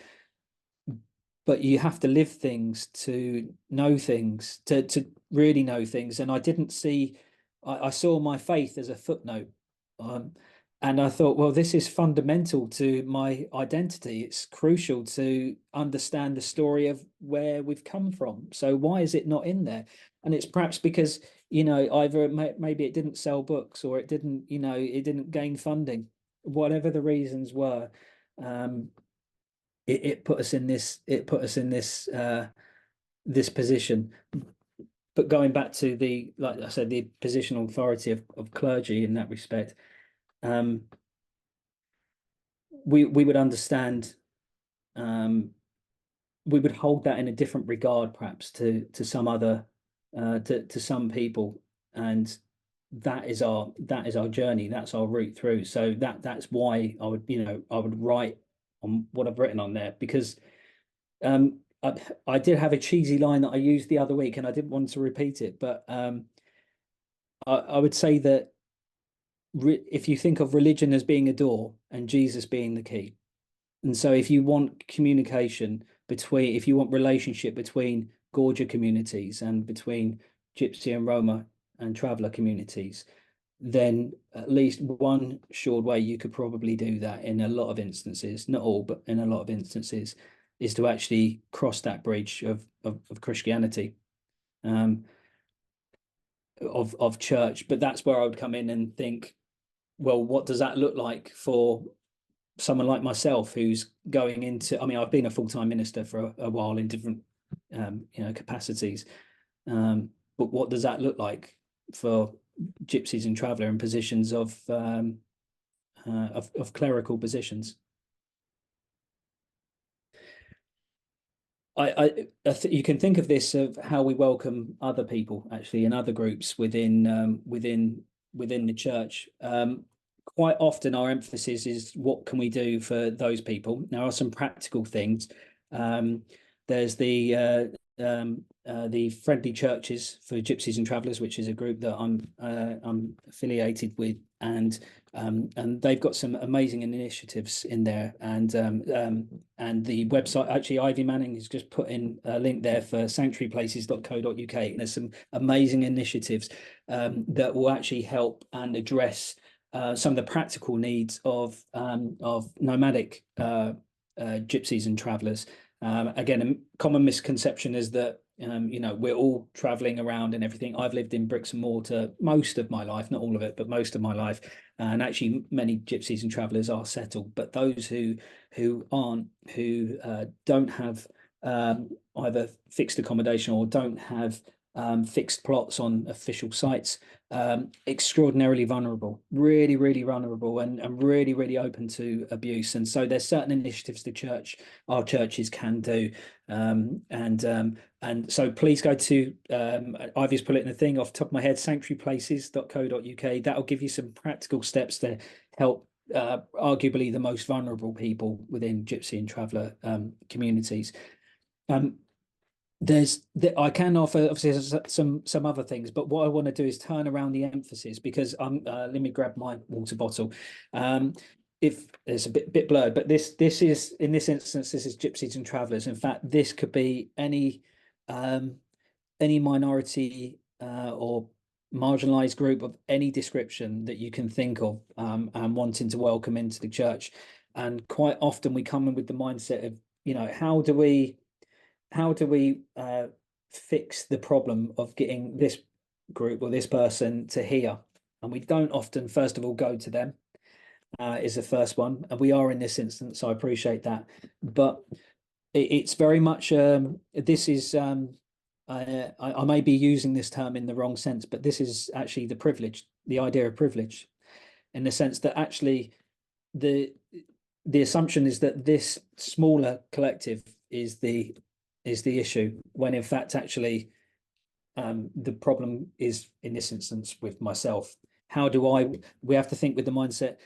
But you have to live things to know things, to really know things. And I didn't see, I saw my faith as a footnote. And I thought, well, this is fundamental to my identity. It's crucial to understand the story of where we've come from. So why is it not in there? And it's perhaps because, either maybe it didn't sell books, or it didn't gain funding, whatever the reasons were. It put us in this this position. But going back to like I said, the positional authority of clergy in that respect, we would understand, we would hold that in a different regard perhaps to some other to some people, and that is our journey, that's our route through. So that's why I would write on what I've written on there, because I did have a cheesy line that I used the other week, and I didn't want to repeat it, but I would say that if you think of religion as being a door and Jesus being the key, and so if you want communication if you want relationship between Gorgia communities and between Gypsy and Roma and traveller communities, then at least one short way you could probably do that in a lot of instances, not all, but in a lot of instances, is to actually cross that bridge of Christianity, of church. But that's where I would come in and think, well, what does that look like for someone like myself who's going into, I've been a full-time minister for a while in different capacities, but what does that look like for gypsies and traveller in positions of clerical positions? You can think of this of how we welcome other people actually in other groups within the church. Quite often our emphasis is what can we do for those people. There are some practical things. There's the Friendly Churches for Gypsies and Travellers, which is a group that I'm affiliated with, and they've got some amazing initiatives in there. And the website, actually, Ivy Manning has just put in a link there for sanctuaryplaces.co.uk, and there's some amazing initiatives that will actually help and address some of the practical needs of nomadic gypsies and travellers. Again, a common misconception is that we're all traveling around and everything. I've lived in bricks and mortar most of my life, not all of it, but most of my life. And actually, many gypsies and travellers are settled. But those who aren't, who don't have either fixed accommodation or don't have fixed plots on official sites, extraordinarily vulnerable, really, really vulnerable, and really, really open to abuse. And so there's certain initiatives our churches can do. And so please go to, Ivy's put it in the thing off the top of my head, sanctuaryplaces.co.uk. That'll give you some practical steps to help arguably the most vulnerable people within gypsy and traveller communities. I can offer obviously some other things, but what I want to do is turn around the emphasis, because let me grab my water bottle. If it's a bit blurred, but this is, in this instance, this is gypsies and travellers. In fact, this could be any minority or marginalized group of any description that you can think of, and wanting to welcome into the church. And quite often we come in with the mindset of, how do we fix the problem of getting this group or this person to hear? And we don't often, first of all, go to them, is the first one. And we are in this instance, so I appreciate that. But it's very much, this is, I may be using this term in the wrong sense, but this is actually the idea of privilege, in the sense that actually the assumption is that this smaller collective is the is the issue, when in fact actually the problem is in this instance with myself. We have to think with the mindset,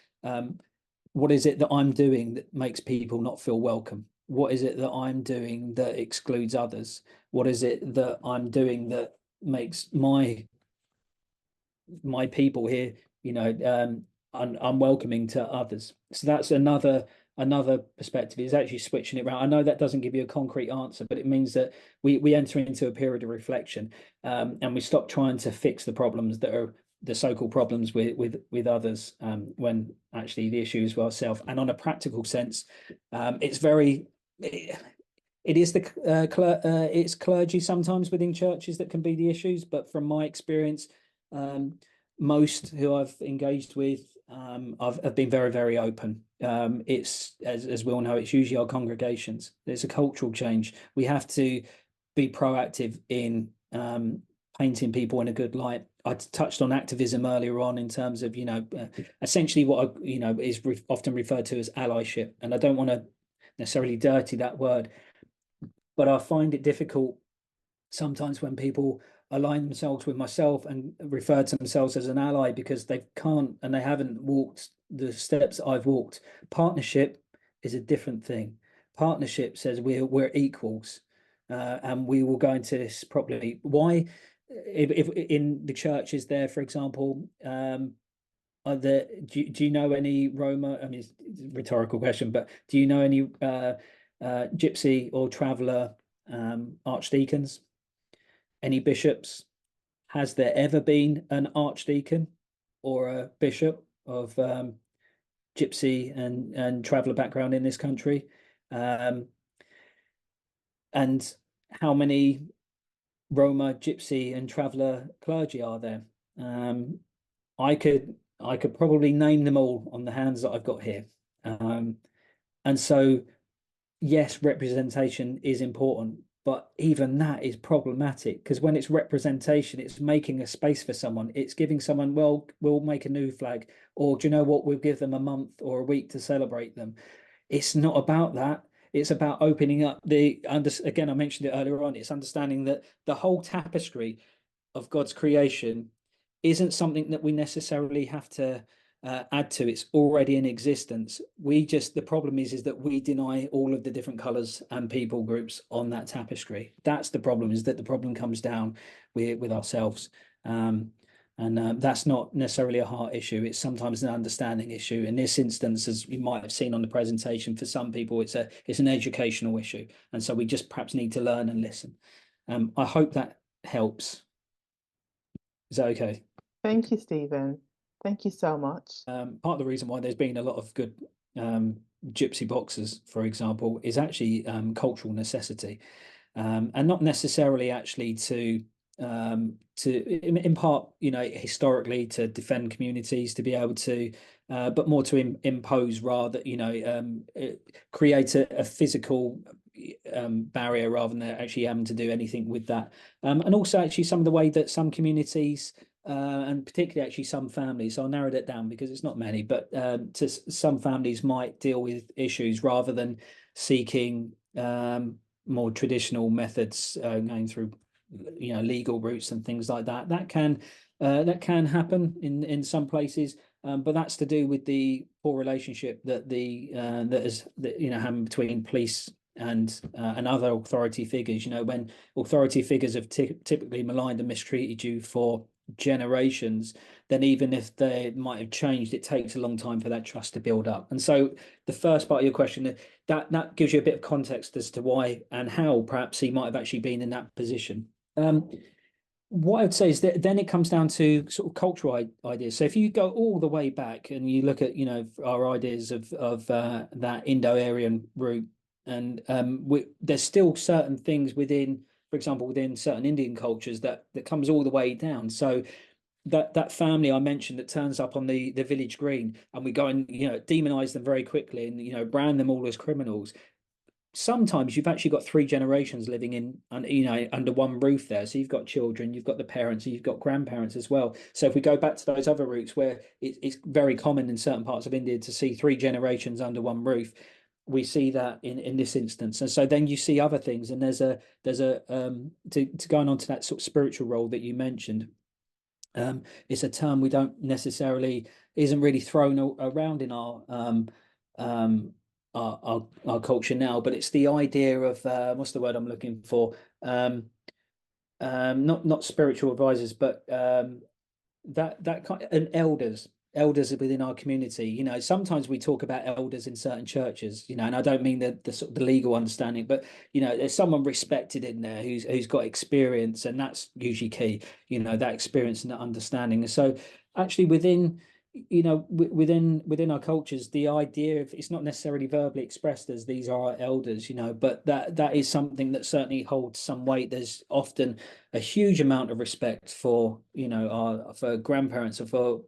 what is it that I'm doing that makes people not feel welcome? What is it that I'm doing that excludes others? What is it that I'm doing that makes my people here, unwelcoming to others? So that's another perspective, is actually switching it around. I know that doesn't give you a concrete answer, but it means that we enter into a period of reflection, and we stop trying to fix the problems that are the so-called problems with others, when actually the issue is with ourselves. And on a practical sense, it's very it is it's clergy sometimes within churches that can be the issues, but from my experience, most who I've engaged with have been very, very open. It's as we all know, it's usually our congregations. There's a cultural change. We have to be proactive in painting people in a good light. I touched on activism earlier on in terms of, essentially what is often referred to as allyship, and I don't want to necessarily dirty that word, but I find it difficult sometimes when people align themselves with myself and refer to themselves as an ally because they can't and they haven't walked the steps I've walked. Partnership is a different thing. Partnership says we're equals, and we will go into this properly. Why, if in the church is there, for example, do you know any Roma? I mean, it's a rhetorical question, but do you know any Gypsy or traveller archdeacons? Any bishops? Has there ever been an archdeacon or a bishop of Gypsy and traveller background in this country? And how many Roma, Gypsy, and traveller clergy are there? I could probably name them all on the hands that I've got here. And so, yes, representation is important, but even that is problematic, because when it's representation, it's making a space for someone. It's giving someone, well, we'll make a new flag, or do you know what? We'll give them a month or a week to celebrate them. It's not about that. It's about opening up again, I mentioned it earlier on, it's understanding that the whole tapestry of God's creation isn't something that we necessarily have to add to. It's already in existence. The problem is that we deny all of the different colors and people groups on that tapestry. That's the problem, is that the problem comes down with ourselves. And that's not necessarily a heart issue. It's sometimes an understanding issue. In this instance, as you might have seen on the presentation, for some people, it's an educational issue. And so we just perhaps need to learn and listen. I hope that helps. Is that okay? Thank you, Stephen. Thank you so much. Part of the reason why there's been a lot of good Gypsy boxers, for example, is actually cultural necessity, and not necessarily actually to in part, historically, to defend communities, to be able to, but more to impose, rather, create a physical barrier rather than actually having to do anything with that. And also actually some of the way that some communities, and particularly actually some families, I'll narrow that down because it's not many, but some families might deal with issues rather than seeking more traditional methods, going through legal routes and things like that. That can happen in some places, but that's to do with the poor relationship that happened between police and other authority figures. When authority figures have typically maligned and mistreated you for generations, then even if they might have changed, it takes a long time for that trust to build up. And so the first part of your question, that gives you a bit of context as to why and how perhaps he might have actually been in that position. What I would say is that then it comes down to sort of cultural ideas. So if you go all the way back and you look at our ideas of that Indo-Aryan route, and there's still certain things within, for example, within certain Indian cultures that comes all the way down. So that family I mentioned that turns up on the village green, and we go and demonize them very quickly and brand them all as criminals. Sometimes you've actually got 3 generations living in under one roof there. So you've got children, you've got the parents, and you've got grandparents as well. So if we go back to those other routes where it's very common in certain parts of India to see 3 generations under one roof, we see that in this instance. And so then you see other things, and there's a to going on to that sort of spiritual role that you mentioned. It's a term we don't necessarily isn't really thrown around in our culture now, but it's the idea of what's the word I'm looking for? Not spiritual advisors, but that kind and elders within our community. You know, sometimes we talk about elders in certain churches, you know, and I don't mean the sort of the legal understanding, but you know, there's someone respected in there who's got experience, and that's usually key, you know, that experience and that understanding. And so actually within, you know, within our cultures, the idea of it's not necessarily verbally expressed as these are our elders, you know, but that is something that certainly holds some weight. There's often a huge amount of respect for, you know, for grandparents or for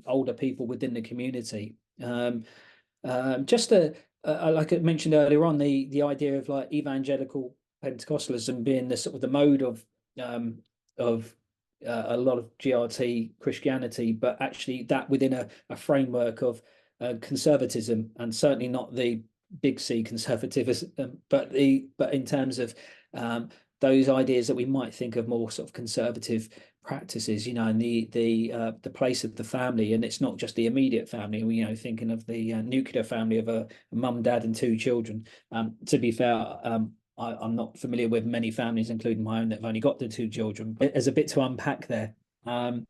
older people within the community. Just like I mentioned earlier on, the idea of like evangelical Pentecostalism being the sort of the mode of a lot of GRT Christianity, but actually that within a framework of conservatism, and certainly not the big C conservatism, but in terms of those ideas that we might think of more sort of conservative practices, you know, and the place of the family, and it's not just the immediate family. You know, thinking of the nuclear family of a mum, dad, and two children. To be fair, I'm not familiar with many families, including my own, that have only got the two children. But there's a bit to unpack there, and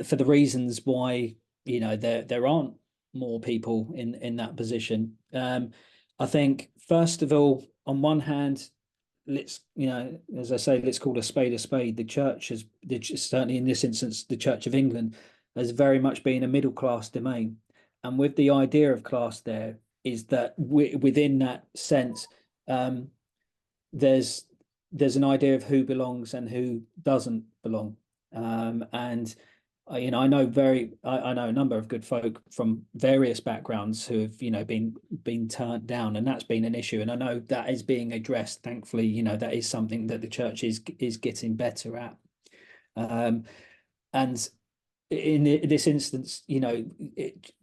for the reasons why, you know, there aren't more people in that position. I think first of all, on one hand, let's, you know, as I say, let's call a spade a spade. The church has, certainly in this instance, the Church of England has very much been a middle class domain, and with the idea of class, there is that within that sense. There's an idea of who belongs and who doesn't belong, and you know, I know I know a number of good folk from various backgrounds who have, you know, been turned down, and that's been an issue, and I know that is being addressed, thankfully. You know, that is something that the church is getting better at, and in this instance, you know,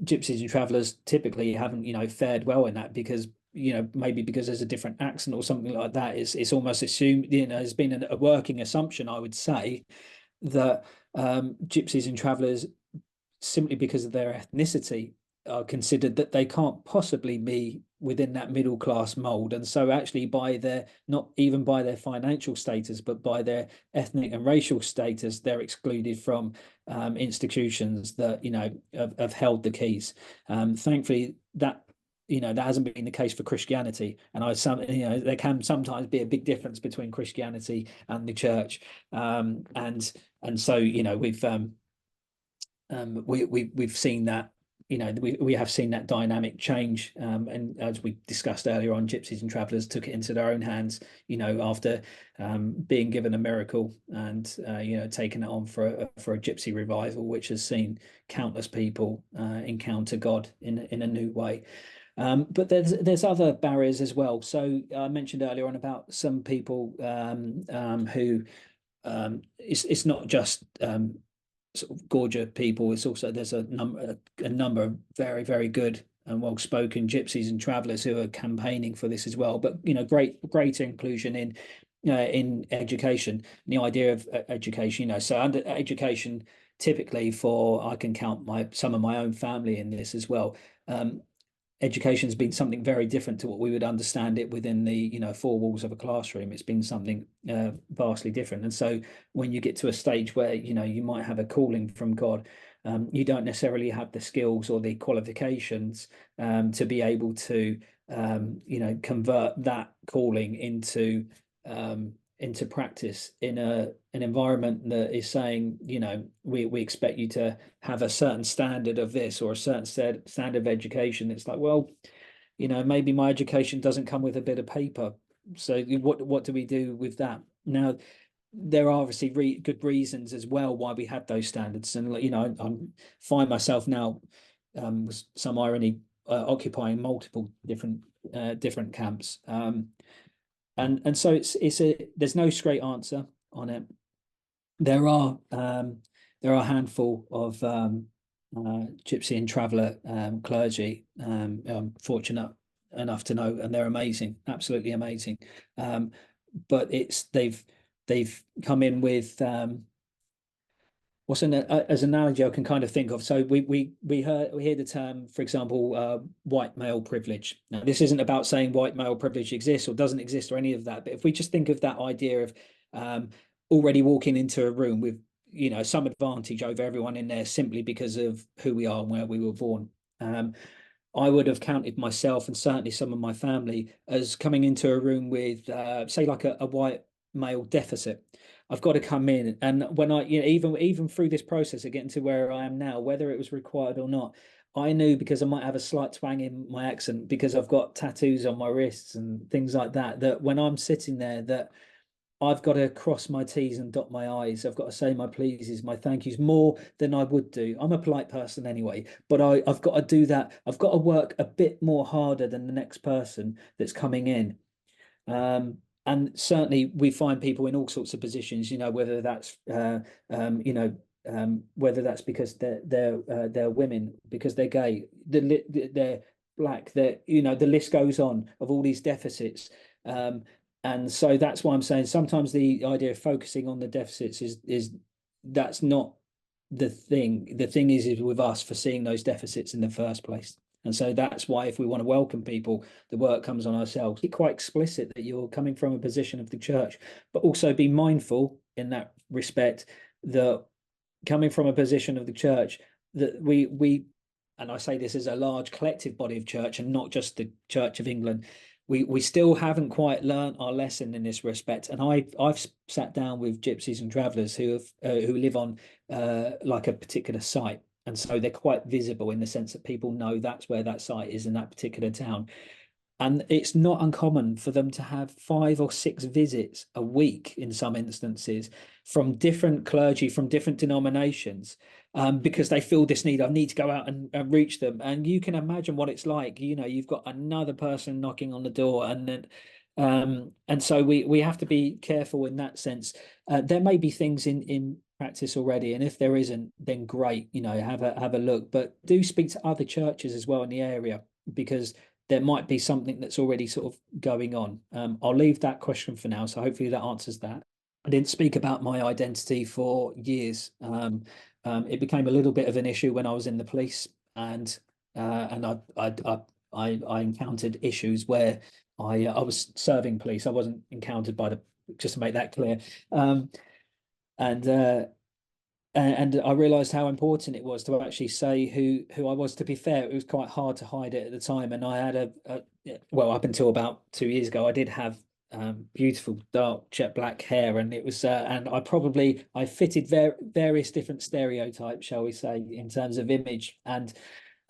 gypsies and travelers typically haven't, you know, fared well in that, because, you know, maybe because there's a different accent or something like that. It's almost assumed, you know, there's been a working assumption, I would say, that gypsies and travelers, simply because of their ethnicity, are considered that they can't possibly be within that middle class mold. And so actually by their, not even by their financial status, but by their ethnic and racial status, they're excluded from institutions that, you know, have held the keys. Thankfully, that, you know, that hasn't been the case for Christianity. And you know, there can sometimes be a big difference between Christianity and the church. And so, you know, we've seen that, you know, we have seen that dynamic change, and as we discussed earlier on, gypsies and travelers took it into their own hands, you know, after being given a miracle, and you know, taking it on for a gypsy revival, which has seen countless people encounter God in a new way. But there's other barriers as well. So I mentioned earlier on about some people who it's not just sort of gorgeous people. It's also, there's a number of very, very good and well-spoken gypsies and travelers who are campaigning for this as well. But, you know, greater inclusion in education, the idea of education, you know, so under education, typically for, I can count some of my own family in this as well. Education has been something very different to what we would understand it within the, you know, four walls of a classroom. It's been something vastly different. And so when you get to a stage where, you know, you might have a calling from God, you don't necessarily have the skills or the qualifications to be able to, you know, convert that calling into practice in an environment that is saying, you know, we expect you to have a certain standard of this or a certain standard of education. It's like, well, you know, maybe my education doesn't come with a bit of paper. So what do we do with that? Now, there are obviously good reasons as well why we have those standards. And, you know, I find myself now, with some irony, occupying multiple different camps. And so there's no straight answer on it. There are a handful of gypsy and traveller clergy. I'm fortunate enough to know, and they're amazing, absolutely amazing. But they've come in with what's as an analogy I can kind of think of. So we hear the term, for example, white male privilege. Now, this isn't about saying white male privilege exists or doesn't exist or any of that, but if we just think of that idea of already walking into a room with, you know, some advantage over everyone in there simply because of who we are and where we were born. I would have counted myself and certainly some of my family as coming into a room with, say, like a white male deficit. I've got to come in, and when I, you know, even through this process of getting to where I am now, whether it was required or not, I knew, because I might have a slight twang in my accent, because I've got tattoos on my wrists and things like that, that when I'm sitting there, that I've got to cross my T's and dot my I's. I've got to say my pleases, my thank yous more than I would do. I'm a polite person anyway, but I've got to do that. I've got to work a bit more harder than the next person that's coming in. And certainly we find people in all sorts of positions, you know, whether that's, whether that's because they're women, because they're gay, they're black, that, you know, the list goes on of all these deficits. And so that's why I'm saying sometimes the idea of focusing on the deficits is that's not the thing. The thing is with us for seeing those deficits in the first place. And so that's why if we want to welcome people, the work comes on ourselves. Be quite explicit that you're coming from a position of the church, but also be mindful in that respect that coming from a position of the church, that we and I say this as a large collective body of church and not just the Church of England, we still haven't quite learned our lesson in this respect. And I've sat down with gypsies and travellers who live on like a particular site, and so they're quite visible in the sense that people know that's where that site is in that particular town. And it's not uncommon for them to have 5 or 6 visits a week in some instances from different clergy, from different denominations, because they feel this need. I need to go out and reach them. And you can imagine what it's like. You know, you've got another person knocking on the door, and then and so we have to be careful in that sense. There may be things in practice already, and if there isn't, then great. You know, have a look, but do speak to other churches as well in the area, because there might be something that's already sort of going on. I'll leave that question for now. So hopefully that answers that. I didn't speak about my identity for years. It became a little bit of an issue when I was in the police, and I encountered issues where I was serving police. I wasn't encountered by the, just to make that clear. And I realised how important it was to actually say who I was. To be fair, it was quite hard to hide it at the time, and I had well, up until about 2 years ago, I did have beautiful dark jet black hair, and it was and I fitted various different stereotypes, shall we say, in terms of image. And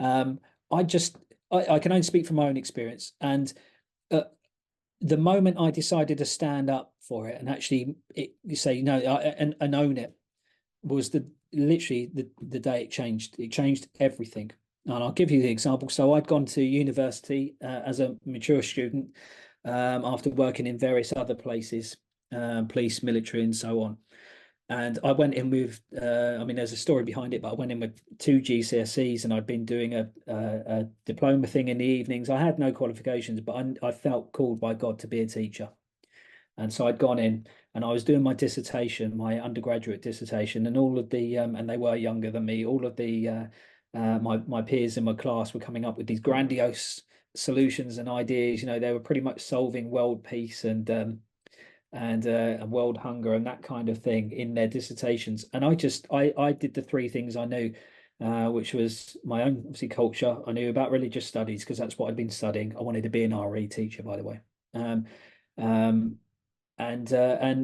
I can only speak from my own experience, and the moment I decided to stand up for it and actually say no and own it, was literally the day it changed. It changed everything. And I'll give you the example. So I'd gone to university as a mature student after working in various other places, police, military, and so on. And I went in with, I mean, there's a story behind it, but I went in with 2 GCSEs, and I'd been doing a diploma thing in the evenings. I had no qualifications, but I felt called by God to be a teacher. And so I'd gone in and I was doing my dissertation, my undergraduate dissertation, and all of the and they were younger than me. All of the my peers in my class were coming up with these grandiose solutions and ideas. You know, they were pretty much solving world peace and world hunger and that kind of thing in their dissertations. And I did the 3 things I knew, which was my own, obviously, culture. I knew about religious studies because that's what I'd been studying. I wanted to be an RE teacher, by the way. And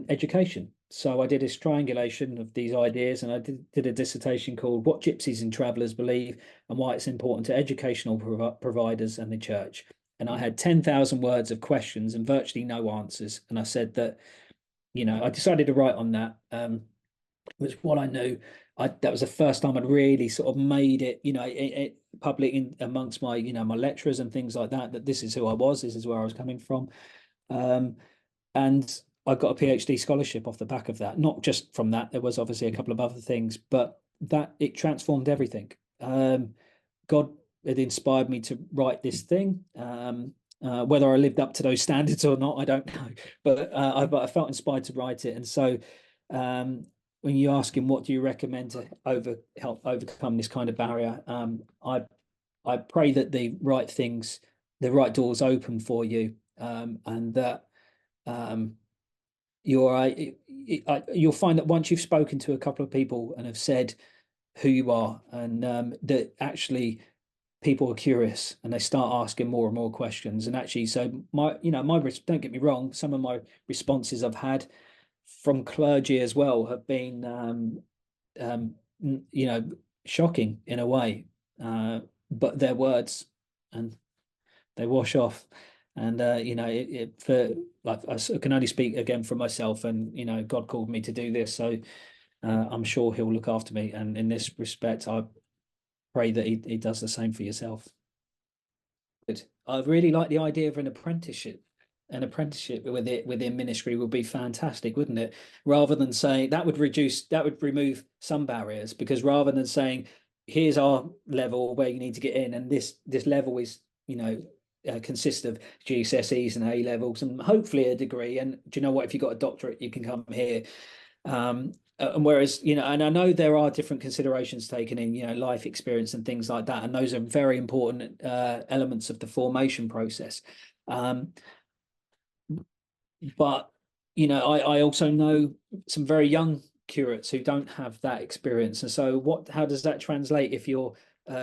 education. So I did this triangulation of these ideas, and I did a dissertation called "What Gypsies and Travellers Believe and Why It's Important to Educational Providers and the Church." And I had 10,000 words of questions and virtually no answers. And I said that, you know, I decided to write on that, which what I knew. That was the first time I'd really sort of made it, you know, it public amongst my, you know, my lecturers and things like that, that this is who I was, this is where I was coming from. And I got a PhD scholarship off the back of that. Not just from that, there was obviously a couple of other things, but that it transformed everything. God had inspired me to write this thing. Whether I lived up to those standards or not, I don't know. But I felt inspired to write it. And so when you ask him, what do you recommend to help overcome this kind of barrier? I pray that the right things, the right doors open for you, and that um, you'll find that once you've spoken to a couple of people and have said who you are, and that actually people are curious and they start asking more and more questions. And actually, so don't get me wrong, some of my responses I've had from clergy as well have been you know, shocking in a way, but they're words and they wash off. And you know, for like I can only speak again for myself, and you know, God called me to do this, so I'm sure He'll look after me. And in this respect, I pray that He does the same for yourself. Good. I really like the idea of an apprenticeship. An apprenticeship within ministry would be fantastic, wouldn't it? Rather than saying that would remove some barriers, because rather than saying, here's our level where you need to get in, and this level is, you know, consists of GCSEs and A levels and hopefully a degree. And do you know what? If you've got a doctorate, you can come here. And whereas, you know, and I know there are different considerations taken in, you know, life experience and things like that, and those are very important elements of the formation process. But you know, I also know some very young curates who don't have that experience, and so how does that translate if you're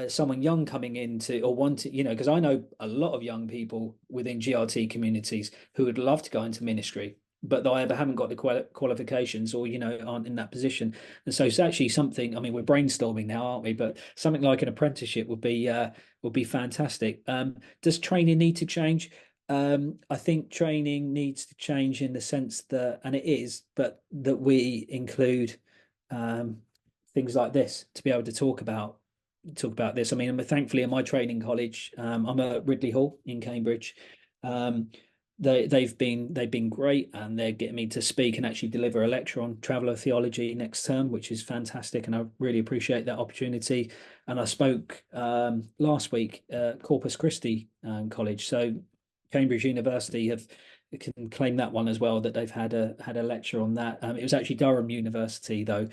someone young coming into or wanting, you know, because I know a lot of young people within GRT communities who would love to go into ministry, but they either haven't got the qualifications or, you know, aren't in that position. And so it's actually something, I mean, we're brainstorming now, aren't we? But something like an apprenticeship would be fantastic. Does training need to change? I think training needs to change in the sense that, and it is, but that we include things like this to be able to talk about this. I mean, thankfully in my training college, I'm at Ridley Hall in Cambridge. They've been great, and they're getting me to speak and actually deliver a lecture on traveller theology next term, which is fantastic, and I really appreciate that opportunity. And I spoke last week at Corpus Christi College, so Cambridge University can claim that one as well, that they've had a lecture on that. It was actually Durham University though,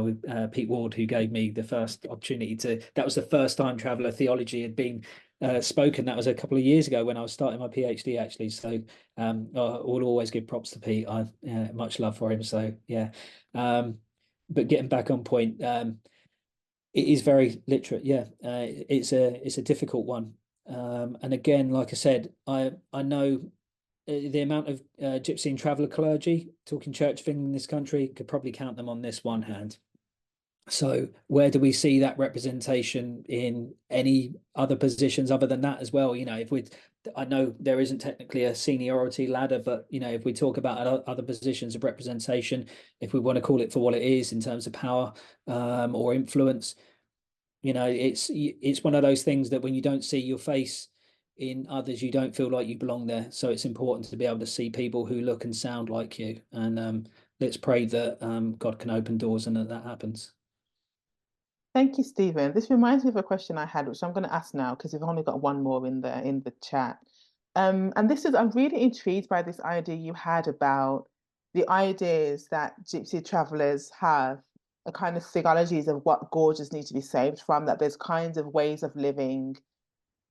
with Pete Ward, who gave me the first opportunity that was the first time traveller theology had been spoken. That was a couple of years ago when I was starting my PhD actually. So I will always give props to Pete. I've much love for him. So yeah, but getting back on point, it is very literate. Yeah, it's a difficult one. And again, like I said, I know the amount of Gypsy and traveller clergy talking church thing in this country, could probably count them on this one hand. So where do we see that representation in any other positions other than that as well? You know, I know there isn't technically a seniority ladder, but you know, if we talk about other positions of representation, if we want to call it for what it is in terms of power or influence, you know, it's one of those things that when you don't see your face in others, you don't feel like you belong there. So it's important to be able to see people who look and sound like you. And let's pray that God can open doors and that happens. Thank you, Stephen. This reminds me of a question I had, which I'm going to ask now because we've only got one more in the chat. And this is, I'm really intrigued by this idea you had about the ideas that Gypsy travelers have, a kind of theologies of what gorges need to be saved from, that there's kinds of ways of living,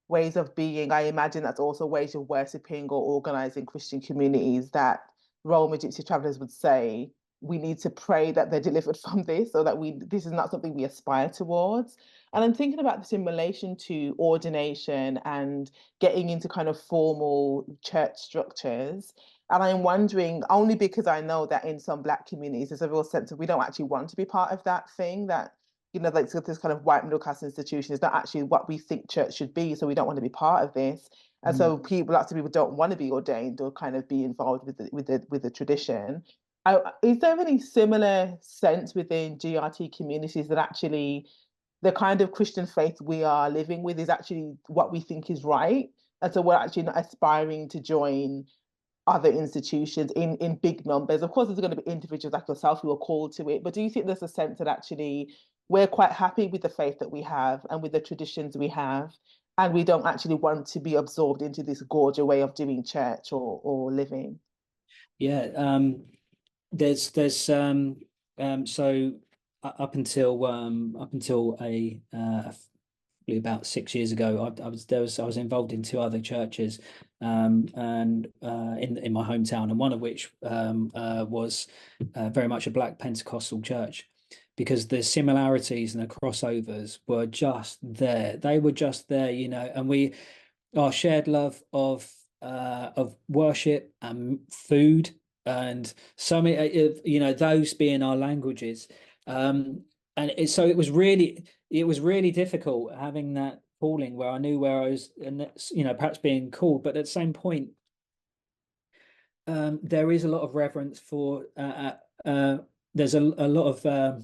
ways of being. I imagine that's also ways of worshipping or organizing Christian communities that Roma Gypsy travelers would say we need to pray that they're delivered from this, or that this is not something we aspire towards. And I'm thinking about this in relation to ordination and getting into kind of formal church structures. And I'm wondering, only because I know that in some Black communities, there's a real sense of we don't actually want to be part of that thing, that you know, like this kind of white middle class institution is not actually what we think church should be. So we don't want to be part of this. And so lots of people don't want to be ordained or kind of be involved with the tradition. Is there any similar sense within GRT communities that actually the kind of Christian faith we are living with is actually what we think is right? And so we're actually not aspiring to join other institutions in big numbers. Of course, there's going to be individuals like yourself who are called to it, but do you think there's a sense that actually we're quite happy with the faith that we have and with the traditions we have, and we don't actually want to be absorbed into this gorgeous way of doing church or living. Yeah, there's so up until a probably about 6 years ago, I was involved in two other churches, and in my hometown, and one of which was very much a Black Pentecostal church, because the similarities and the crossovers were just there. They were just there, and our shared love of worship and food, and so many, those being our languages. So it was really difficult having that calling where I knew where I was, and perhaps being called, but at the same point, there is a lot of reverence for there's a lot of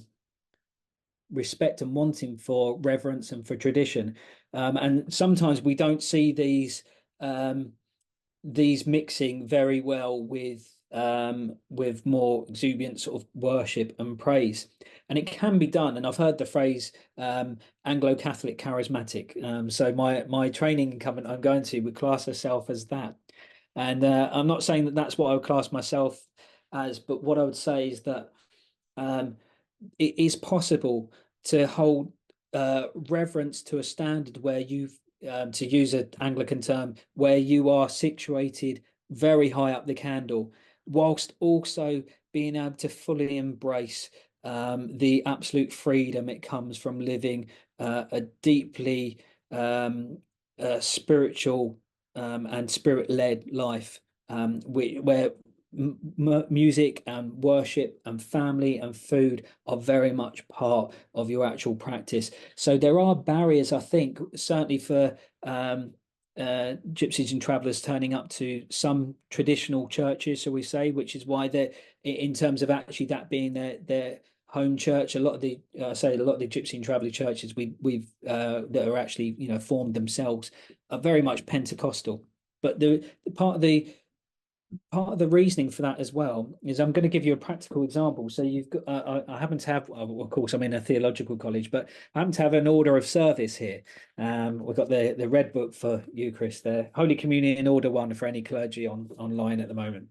respect and wanting for reverence and for tradition, and sometimes we don't see these mixing very well with more exuberant sort of worship and praise, and it can be done. And I've heard the phrase Anglo-Catholic charismatic. So my training incumbent I'm going to would class herself as that, and I'm not saying that that's what I would class myself as, but what I would say is that um, it is possible to hold reverence to a standard where you've, to use an Anglican term, where you are situated very high up the candle, whilst also being able to fully embrace the absolute freedom it comes from living a deeply spiritual and spirit-led life, where music and worship and family and food are very much part of your actual practice. So there are barriers, I think, certainly for gypsies and travelers turning up to some traditional churches, shall we say, which is why they're, in terms of actually that being their home church. A lot of the say a lot of the gypsy and traveller churches we've that are actually formed themselves are very much Pentecostal. But the part of the reasoning for that as well is, I'm going to give you a practical example. So you've got, I happen to have, well, of course, I'm in a theological college, but I happen to have an order of service here. We've got the red book for Eucharist, the Holy Communion Order one for any clergy online at the moment.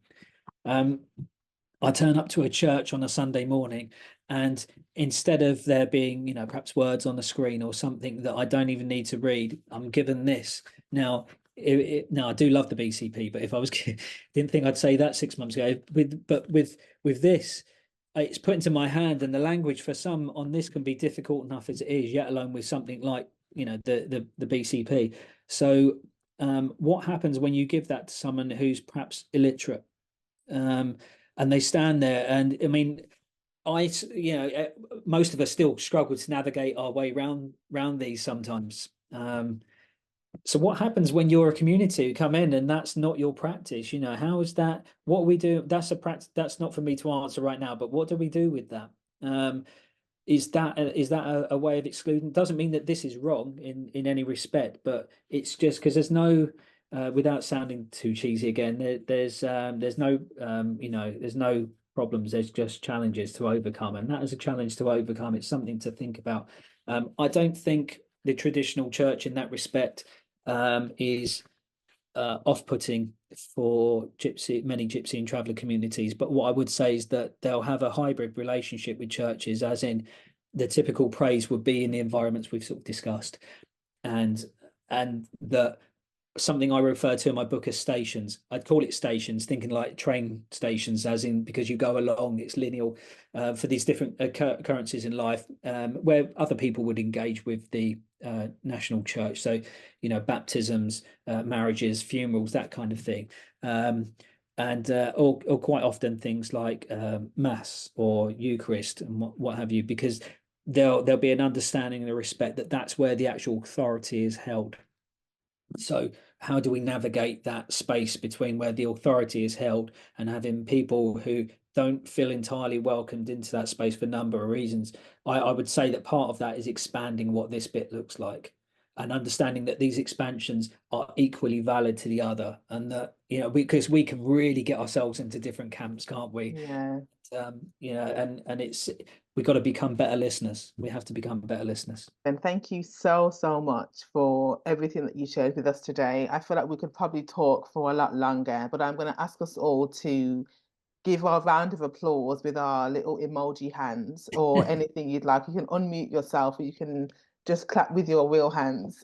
I turn up to a church on a Sunday morning, and instead of there being, perhaps words on the screen or something that I don't even need to read, I'm given this. Now, now I do love the BCP, but if I was didn't think I'd say that 6 months ago. With this, it's put into my hand, and the language for some on this can be difficult enough as it is, yet alone with something like the BCP. So what happens when you give that to someone who's perhaps illiterate? And they stand there, and I mean, most of us still struggle to navigate our way round these sometimes. So what happens when you're a community who come in and that's not your practice? How is that? What we do? That's a practice. That's not for me to answer right now. But what do we do with that? Is that a way of excluding? Doesn't mean that this is wrong in any respect, but it's just because there's no, without sounding too cheesy again, there's no there's no problems. There's just challenges to overcome, and that is a challenge to overcome. It's something to think about. I don't think the traditional church in that respect is off-putting for many gypsy and traveller communities. But what I would say is that they'll have a hybrid relationship with churches, as in the typical praise would be in the environments we've sort of discussed, and that something I refer to in my book as stations. I'd call it stations, thinking like train stations, as in because you go along, it's lineal for these different occurrences in life, where other people would engage with the national church. So, baptisms, marriages, funerals, that kind of thing. Or quite often things like Mass or Eucharist and what have you, because there'll be an understanding and a respect that that's where the actual authority is held. So how do we navigate that space between where the authority is held and having people who don't feel entirely welcomed into that space for a number of reasons? I would say that part of that is expanding what this bit looks like. and understanding that these expansions are equally valid to the other, and that, because we can really get ourselves into different camps, can't we? Yeah. And it's we've got to become better listeners. We have to become better listeners. And thank you so, so much for everything that you shared with us today. I feel like we could probably talk for a lot longer, but I'm going to ask us all to give our round of applause with our little emoji hands or anything you'd like. You can unmute yourself or you can just clap with your real hands.